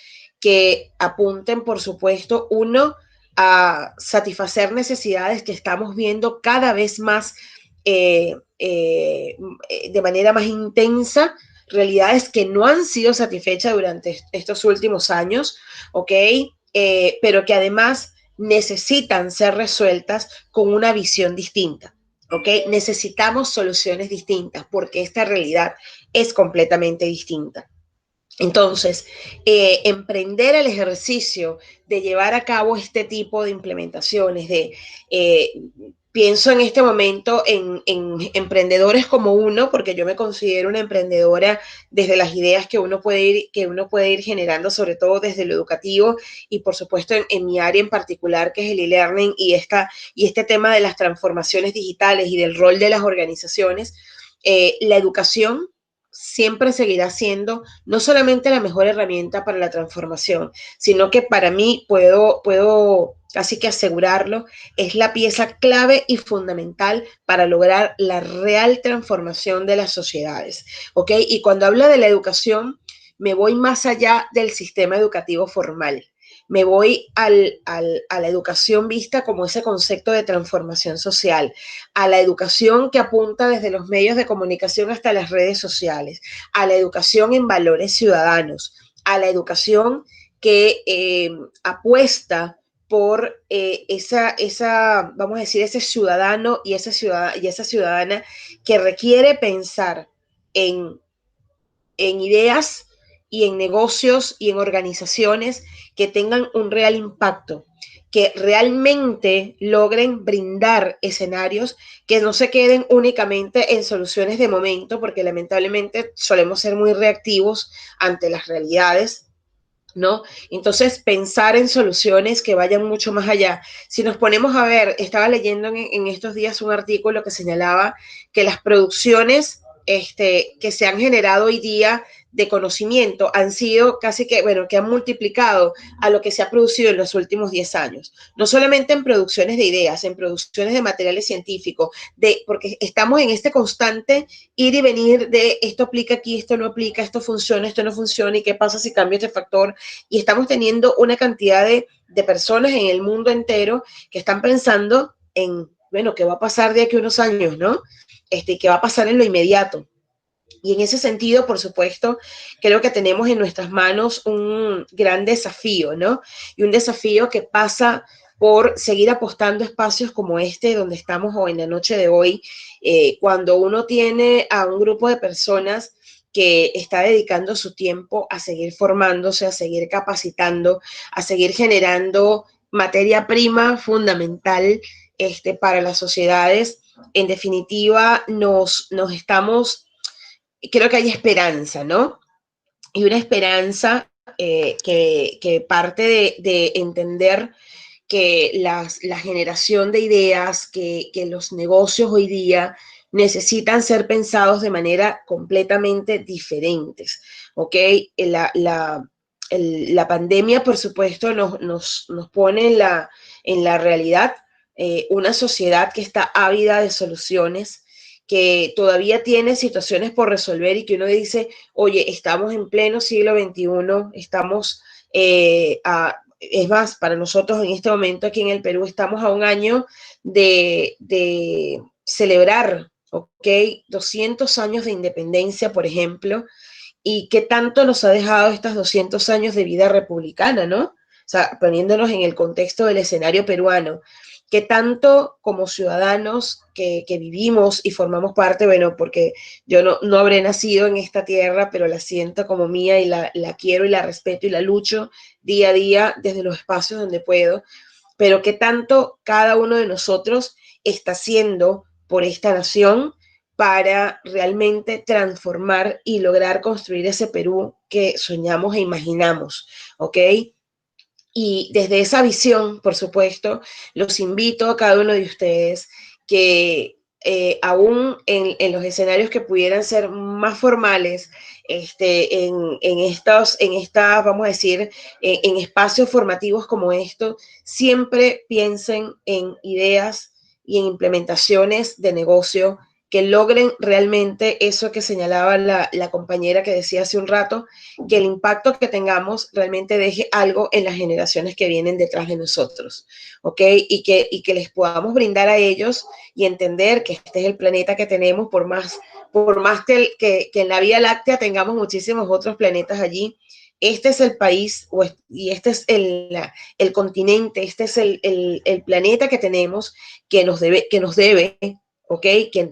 que apunten, por supuesto, uno, a satisfacer necesidades que estamos viendo cada vez más de manera más intensa, realidades que no han sido satisfechas durante estos últimos años, ¿ok? Pero que además necesitan ser resueltas con una visión distinta. ¿Ok? Necesitamos soluciones distintas porque esta realidad es completamente distinta. Entonces, emprender el ejercicio de llevar a cabo este tipo de implementaciones, pienso en este momento en emprendedores como uno, porque yo me considero una emprendedora desde las ideas que uno puede ir generando, sobre todo desde lo educativo y por supuesto en mi área en particular, que es el e-learning y este tema de las transformaciones digitales y del rol de las organizaciones. La educación siempre seguirá siendo no solamente la mejor herramienta para la transformación, sino que para mí puedo casi que asegurarlo, es la pieza clave y fundamental para lograr la real transformación de las sociedades, ¿ok? Y cuando hablo de la educación, me voy más allá del sistema educativo formal. Me voy a la educación vista como ese concepto de transformación social, a la educación que apunta desde los medios de comunicación hasta las redes sociales, a la educación en valores ciudadanos, a la educación que apuesta por vamos a decir, ese ciudadano y esa ciudadana que requiere pensar en ideas y en negocios y en organizaciones que tengan un real impacto, que realmente logren brindar escenarios que no se queden únicamente en soluciones de momento, porque lamentablemente solemos ser muy reactivos ante las realidades, ¿no? Entonces, pensar en soluciones que vayan mucho más allá. Si nos ponemos a ver, estaba leyendo en estos días un artículo que señalaba que las producciones que se han generado hoy día de conocimiento han sido casi que, bueno, que han multiplicado a lo que se ha producido en los últimos 10 años. No solamente en producciones de ideas, en producciones de materiales científicos, porque estamos en este constante ir y venir de esto aplica aquí, esto no aplica, esto funciona, esto no funciona, y qué pasa si cambio este factor. Y estamos teniendo una cantidad de personas en el mundo entero que están pensando en, bueno, ¿qué va a pasar de aquí a unos años, no? ¿Qué va a pasar en lo inmediato? Y en ese sentido, por supuesto, creo que tenemos en nuestras manos un gran desafío, ¿no? Y un desafío que pasa por seguir apostando a espacios como este, donde estamos hoy, en la noche de hoy, cuando uno tiene a un grupo de personas que está dedicando su tiempo a seguir formándose, a seguir capacitando, a seguir generando materia prima fundamental para las sociedades. En definitiva, nos estamos, creo que hay esperanza, ¿no? Y una esperanza que parte de entender que la generación de ideas, que los negocios hoy día necesitan ser pensados de manera completamente diferentes, ¿ok? La pandemia, por supuesto, nos pone en la realidad una sociedad que está ávida de soluciones, que todavía tiene situaciones por resolver y que uno dice, oye, estamos en pleno siglo XXI, estamos es más, para nosotros en este momento aquí en el Perú estamos a un año de celebrar, ¿ok? 200 años de independencia, por ejemplo, y qué tanto nos ha dejado estos 200 años de vida republicana, ¿no? O sea, poniéndonos en el contexto del escenario peruano, qué tanto como ciudadanos que vivimos y formamos parte, bueno, porque yo no habré nacido en esta tierra, pero la siento como mía y la quiero y la respeto y la lucho día a día desde los espacios donde puedo, pero qué tanto cada uno de nosotros está haciendo por esta nación para realmente transformar y lograr construir ese Perú que soñamos e imaginamos, ¿ok? Y desde esa visión, por supuesto, los invito a cada uno de ustedes que aún en los escenarios que pudieran ser más formales, vamos a decir, en espacios formativos como esto, siempre piensen en ideas y en implementaciones de negocio que logren realmente eso que señalaba la compañera que decía hace un rato, que el impacto que tengamos realmente deje algo en las generaciones que vienen detrás de nosotros, ¿ok? Y que les podamos brindar a ellos y entender que este es el planeta que tenemos, por más que en la Vía Láctea tengamos muchísimos otros planetas allí. Este es el país y este es el continente, este es el planeta que tenemos que nos debe, ¿ok?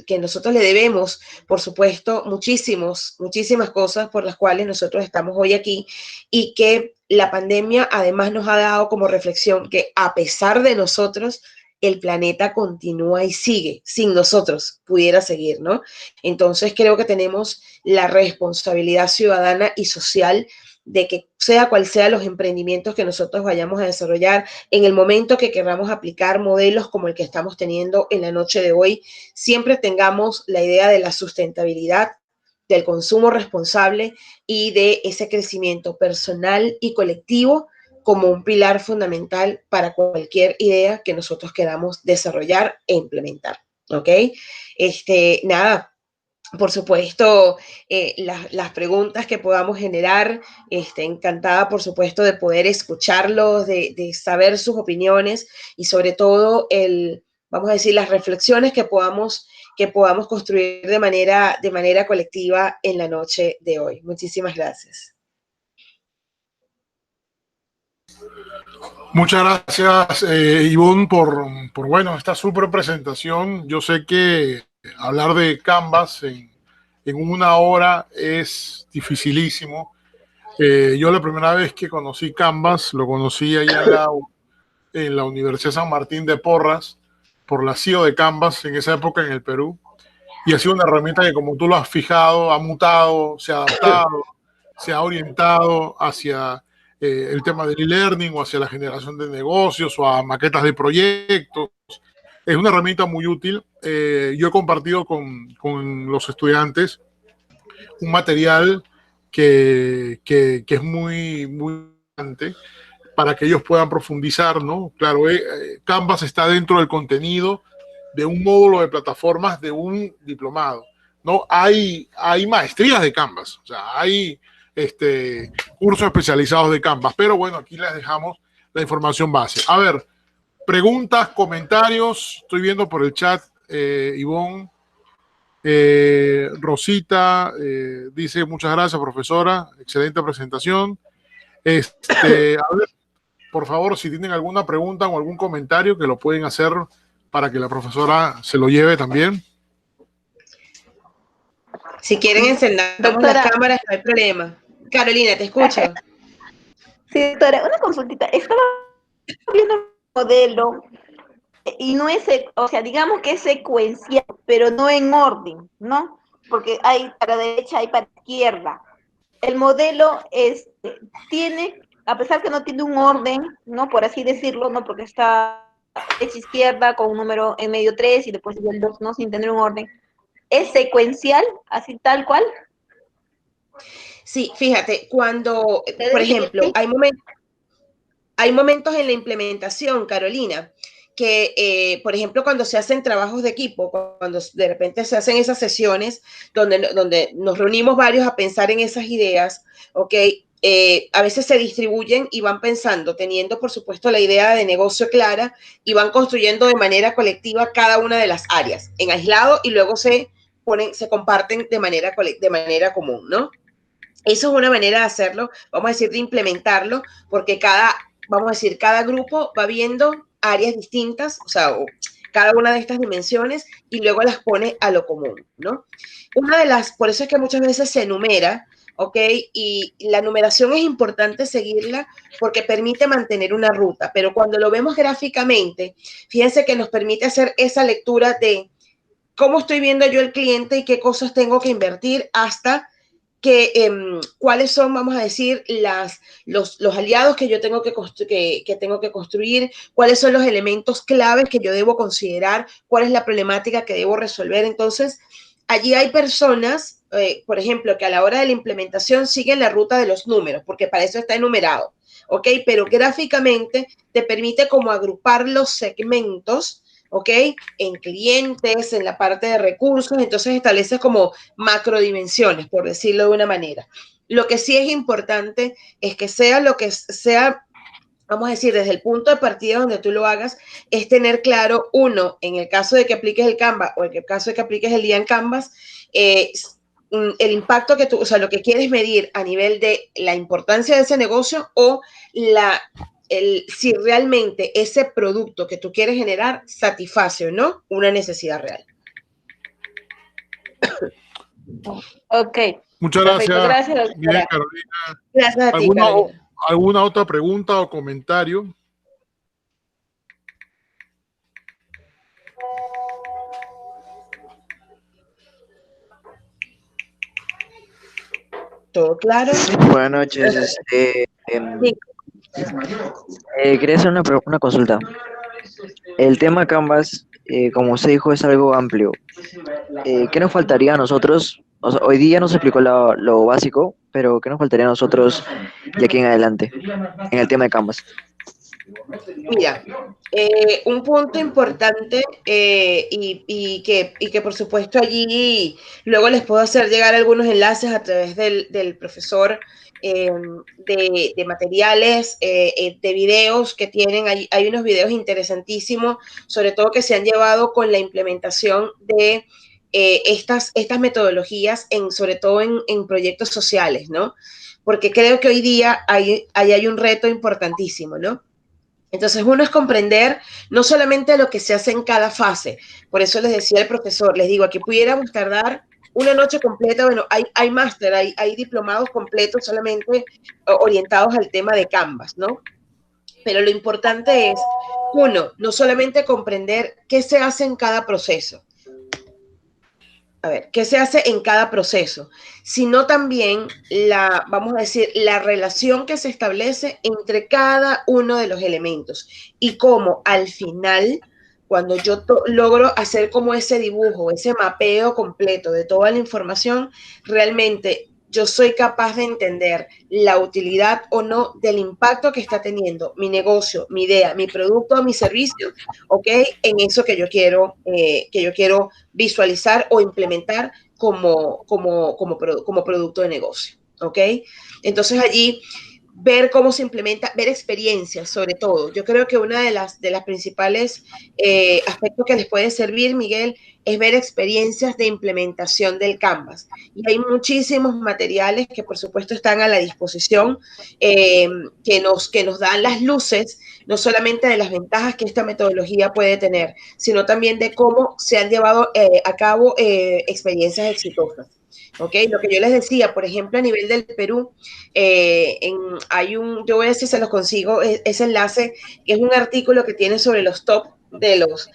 Que nosotros le debemos, por supuesto, muchísimas cosas por las cuales nosotros estamos hoy aquí, y que la pandemia además nos ha dado como reflexión que a pesar de nosotros, el planeta continúa y sigue, sin nosotros pudiera seguir, ¿no? Entonces creo que tenemos la responsabilidad ciudadana y social de que sea cual sea los emprendimientos que nosotros vayamos a desarrollar, en el momento que queramos aplicar modelos como el que estamos teniendo en la noche de hoy, siempre tengamos la idea de la sustentabilidad, del consumo responsable y de ese crecimiento personal y colectivo como un pilar fundamental para cualquier idea que nosotros queramos desarrollar e implementar, ¿ok? Nada, por supuesto, las preguntas que podamos generar, encantada, por supuesto, de poder escucharlos, de saber sus opiniones y sobre todo, vamos a decir, las reflexiones que podamos construir de manera colectiva en la noche de hoy. Muchísimas gracias. Muchas gracias, Ivonne, por bueno, esta súper presentación. Yo sé que hablar de Canvas en una hora es dificilísimo. Yo la primera vez que conocí Canvas, lo conocí allá en la Universidad San Martín de Porras, por la CEO de Canvas en esa época en el Perú. Y ha sido una herramienta que, como tú lo has fijado, ha mutado, se ha adaptado, se ha orientado hacia el tema del e-learning o hacia la generación de negocios o a maquetas de proyectos. Es una herramienta muy útil. Yo he compartido con los estudiantes un material que es muy importante para que ellos puedan profundizar, ¿no? Claro, Canvas está dentro del contenido de un módulo de plataformas de un diplomado, ¿no? Hay maestrías de Canvas, o sea, hay cursos especializados de Canvas, pero bueno, aquí les dejamos la información base. A ver, preguntas, comentarios, estoy viendo por el chat, Ivonne, Rosita dice: muchas gracias, profesora, excelente presentación. A ver, por favor, si tienen alguna pregunta o algún comentario, que lo pueden hacer para que la profesora se lo lleve también. Si quieren encendamos Doctora. las cámaras, no hay problema. Carolina, te escucho. Sí, doctora, una consultita. Estaba viendo el modelo y no es, o sea, digamos que es secuencial, pero no en orden, ¿no? Porque hay para derecha, hay para izquierda. El modelo tiene, a pesar que no tiene un orden, ¿no? Por así decirlo, ¿no? Porque está derecha izquierda con un número en medio 3 y después el 2, ¿no? Sin tener un orden. ¿Es secuencial, así tal cual? Sí, fíjate, cuando, por ejemplo, hay momentos en la implementación, Carolina, que, por ejemplo, cuando se hacen trabajos de equipo, cuando de repente se hacen esas sesiones donde nos reunimos varios a pensar en esas ideas, ¿ok? A veces se distribuyen y van pensando, teniendo, por supuesto, la idea de negocio clara y van construyendo de manera colectiva cada una de las áreas en aislado y luego se comparten de manera común, ¿no? Eso es una manera de hacerlo, vamos a decir, de implementarlo, porque vamos a decir, cada grupo va viendo áreas distintas, o sea, cada una de estas dimensiones y luego las pone a lo común, ¿no? Por eso es que muchas veces se enumera, ¿ok? Y la numeración es importante seguirla porque permite mantener una ruta, pero cuando lo vemos gráficamente, fíjense que nos permite hacer esa lectura de cómo estoy viendo yo el cliente y qué cosas tengo que invertir hasta cuáles son, vamos a decir, los aliados que yo tengo que tengo que construir, cuáles son los elementos claves que yo debo considerar, cuál es la problemática que debo resolver. Entonces, allí hay personas, por ejemplo, que a la hora de la implementación siguen la ruta de los números, porque para eso está enumerado, ¿ok? Pero gráficamente te permite como agrupar los segmentos, ¿ok? En clientes, en la parte de recursos, entonces estableces como macrodimensiones, por decirlo de una manera. Lo que sí es importante es que sea lo que sea, vamos a decir, desde el punto de partida donde tú lo hagas, es tener claro, uno, en el caso de que apliques el Canvas o en el caso de que apliques el Ian Canvas, el impacto que tú, o sea, lo que quieres medir a nivel de la importancia de ese negocio o si realmente ese producto que tú quieres generar satisface o no una necesidad real. Ok. Muchas Perfecto, gracias. gracias, doctora. Bien, Carolina. Gracias a ti, Carolina. ¿Alguna otra pregunta o comentario? ¿Todo claro? Buenas noches. Quería hacer una consulta. El tema Canvas, como usted dijo, es algo amplio. ¿Qué nos faltaría a nosotros? O sea, hoy día nos explicó lo básico, pero ¿qué nos faltaría a nosotros de aquí en adelante en el tema de Canvas? Mira, un punto importante y que por supuesto allí luego les puedo hacer llegar algunos enlaces a través del profesor de materiales, de videos que tienen. Hay unos videos interesantísimos, sobre todo que se han llevado con la implementación de estas metodologías, sobre todo en proyectos sociales, ¿no? Porque creo que hoy día hay un reto importantísimo, ¿no? Entonces, uno es comprender no solamente lo que se hace en cada fase. Por eso les decía el profesor, les digo, aquí pudiéramos tardar una noche completa. Bueno, hay máster, hay diplomados completos solamente orientados al tema de Canvas, ¿no? Pero lo importante es, uno, no solamente comprender qué se hace en cada proceso. A ver, qué se hace en cada proceso, sino también vamos a decir, la relación que se establece entre cada uno de los elementos y cómo al final, cuando yo logro hacer como ese dibujo, ese mapeo completo de toda la información, realmente yo soy capaz de entender la utilidad o no del impacto que está teniendo mi negocio, mi idea, mi producto o mi servicio, ¿ok? En eso que yo quiero visualizar o implementar como producto de negocio, ¿ok? Entonces allí ver cómo se implementa, ver experiencias sobre todo. Yo creo que una de las principales aspectos que les puede servir, Miguel, es ver experiencias de implementación del Canvas. Y hay muchísimos materiales que por supuesto están a la disposición, que nos dan las luces, no solamente de las ventajas que esta metodología puede tener, sino también de cómo se han llevado a cabo experiencias exitosas. ¿ok? Lo que yo les decía, por ejemplo, a nivel del Perú, yo voy a ver si se los consigo, ese enlace, que es un artículo que tiene sobre los top de los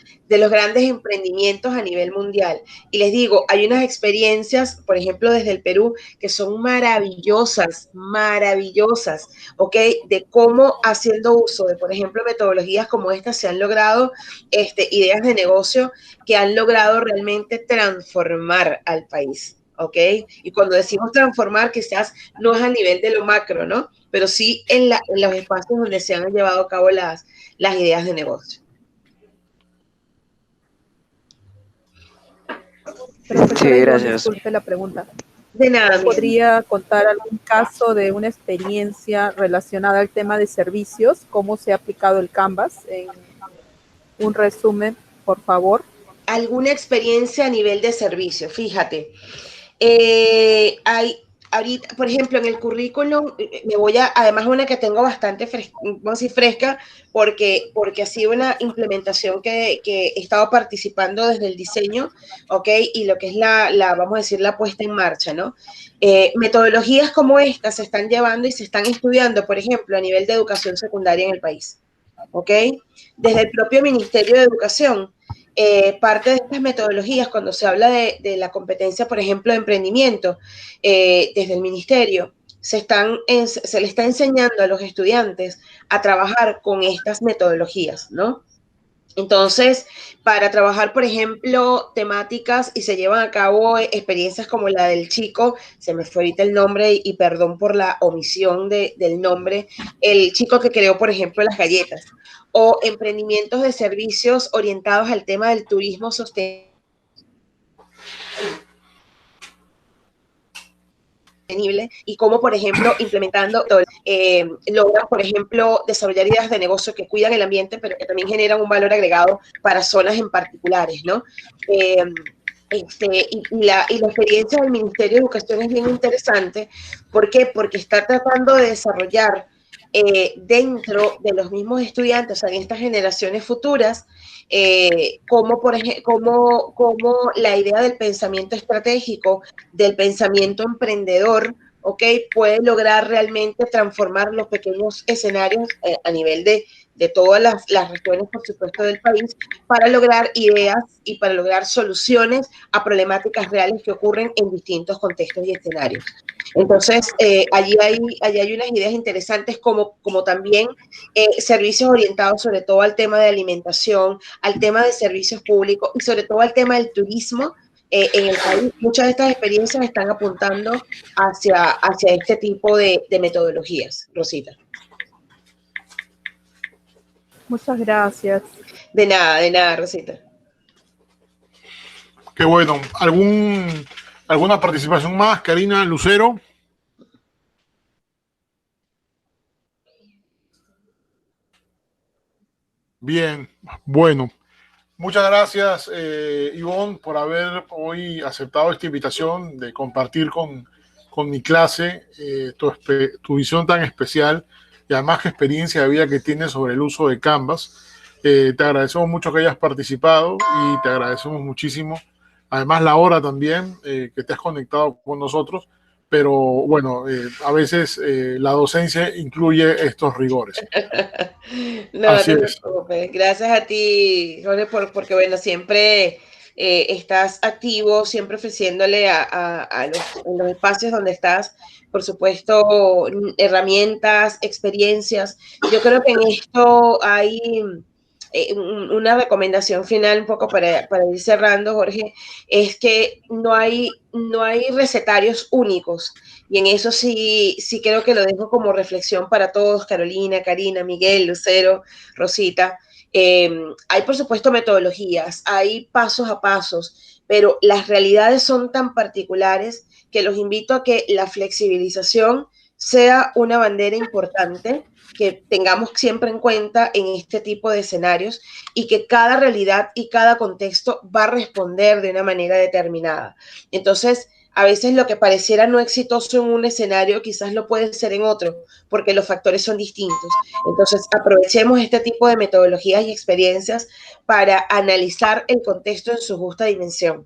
grandes emprendimientos a nivel mundial. Y les digo, hay unas experiencias, por ejemplo, desde el Perú, que son maravillosas, maravillosas, ¿ok? De cómo haciendo uso de, por ejemplo, metodologías como estas se han logrado ideas de negocio que han logrado realmente transformar al país. ¿Ok? Y cuando decimos transformar, quizás no es a nivel de lo macro, ¿no? Pero sí en los espacios donde se han llevado a cabo las ideas de negocio. Profesora, Sí, Ivonne, gracias. disculpe la pregunta. De nada, ¿Podría contar algún caso de una experiencia relacionada al tema de servicios? ¿Cómo se ha aplicado el Canvas? En un resumen, por favor. ¿Alguna experiencia a nivel de servicio? Fíjate. Hay ahorita, por ejemplo, en el currículum, me voy además una que tengo bastante fresca, porque ha sido una implementación que he estado participando desde el diseño, ¿ok? Y lo que es vamos a decir, la puesta en marcha, ¿no? Metodologías como estas se están llevando y se están estudiando, por ejemplo, a nivel de educación secundaria en el país, ¿ok? Desde el propio Ministerio de Educación. Parte de estas metodologías, cuando se habla de la competencia, por ejemplo, de emprendimiento, desde el ministerio, se le está enseñando a los estudiantes a trabajar con estas metodologías, ¿no? Entonces, para trabajar, por ejemplo, temáticas y se llevan a cabo experiencias como la del chico, se me fue ahorita el nombre y perdón por la omisión del nombre, el chico que creó, por ejemplo, las galletas, o emprendimientos de servicios orientados al tema del turismo sostenible y cómo, por ejemplo, implementando, logran, por ejemplo, desarrollar ideas de negocio que cuidan el ambiente, pero que también generan un valor agregado para zonas en particulares, ¿no? Y la experiencia del Ministerio de Educación es bien interesante. ¿Por qué? Porque está tratando de desarrollar dentro de los mismos estudiantes, o sea, en estas generaciones futuras, como la idea del pensamiento estratégico, del pensamiento emprendedor, ¿ok? Puede lograr realmente transformar los pequeños escenarios a nivel de todas las regiones, por supuesto, del país, para lograr ideas y para lograr soluciones a problemáticas reales que ocurren en distintos contextos y escenarios. Entonces, allí hay unas ideas interesantes como también servicios orientados sobre todo al tema de alimentación, al tema de servicios públicos y sobre todo al tema del turismo en el país. Muchas de estas experiencias están apuntando hacia este tipo de metodologías, Rosita. Muchas gracias. De nada, Rosita. Qué bueno. ¿Alguna participación más, Karina Lucero? Bien, bueno. Muchas gracias, Ivonne, por haber hoy aceptado esta invitación de compartir con mi clase tu visión tan especial y además qué experiencia de vida que tienes sobre el uso de Canvas. Te agradecemos mucho que hayas participado y te agradecemos muchísimo. Además, la hora también que te has conectado con nosotros. Pero bueno, a veces la docencia incluye estos rigores. No, Así no te es. preocupes. Gracias a ti, Jorge, porque bueno, siempre estás activo, siempre ofreciéndole en los espacios donde estás, por supuesto, herramientas, experiencias. Yo creo que en esto hay una recomendación final un poco para ir cerrando, Jorge, es que no hay recetarios únicos. Y en eso sí creo que lo dejo como reflexión para todos, Carolina, Karina, Miguel, Lucero, Rosita. Hay, por supuesto, metodologías, hay pasos a pasos, pero las realidades son tan particulares que los invito a que la flexibilización sea una bandera importante que tengamos siempre en cuenta en este tipo de escenarios y que cada realidad y cada contexto va a responder de una manera determinada. Entonces, a veces lo que pareciera no exitoso en un escenario quizás lo puede ser en otro, porque los factores son distintos. Entonces, aprovechemos este tipo de metodologías y experiencias para analizar el contexto en su justa dimensión.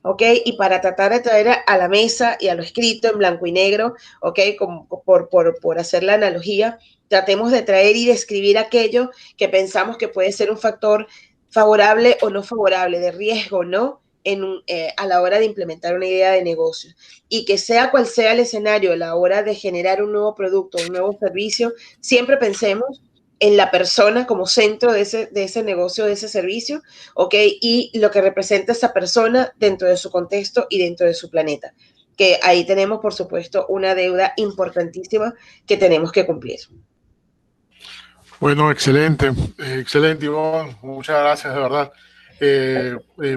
¿ok? Y para tratar de traer a la mesa y a lo escrito en blanco y negro, ¿ok? Como por hacer la analogía, tratemos de traer y describir aquello que pensamos que puede ser un factor favorable o no favorable, de riesgo, ¿no? A la hora de implementar una idea de negocio. Y que sea cual sea el escenario a la hora de generar un nuevo producto, un nuevo servicio, siempre pensemos en la persona como centro de ese negocio, de ese servicio, ¿ok? Y lo que representa esa persona dentro de su contexto y dentro de su planeta. Que ahí tenemos, por supuesto, una deuda importantísima que tenemos que cumplir. Bueno, excelente, excelente, Ivonne. Muchas gracias, de verdad,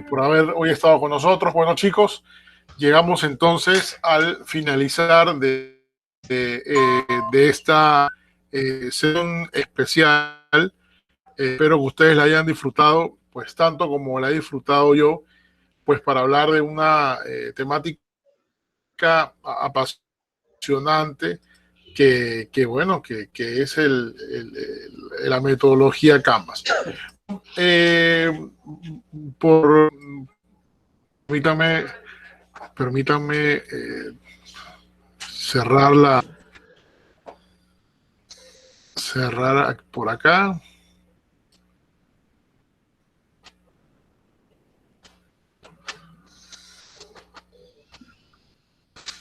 por haber hoy estado con nosotros. Bueno, chicos, llegamos entonces al finalizar de esta sesión especial. Espero que ustedes la hayan disfrutado, pues tanto como la he disfrutado yo, pues para hablar de una temática apasionante bueno, que es la metodología Canvas. Eh, por, permítanme cerrar por acá.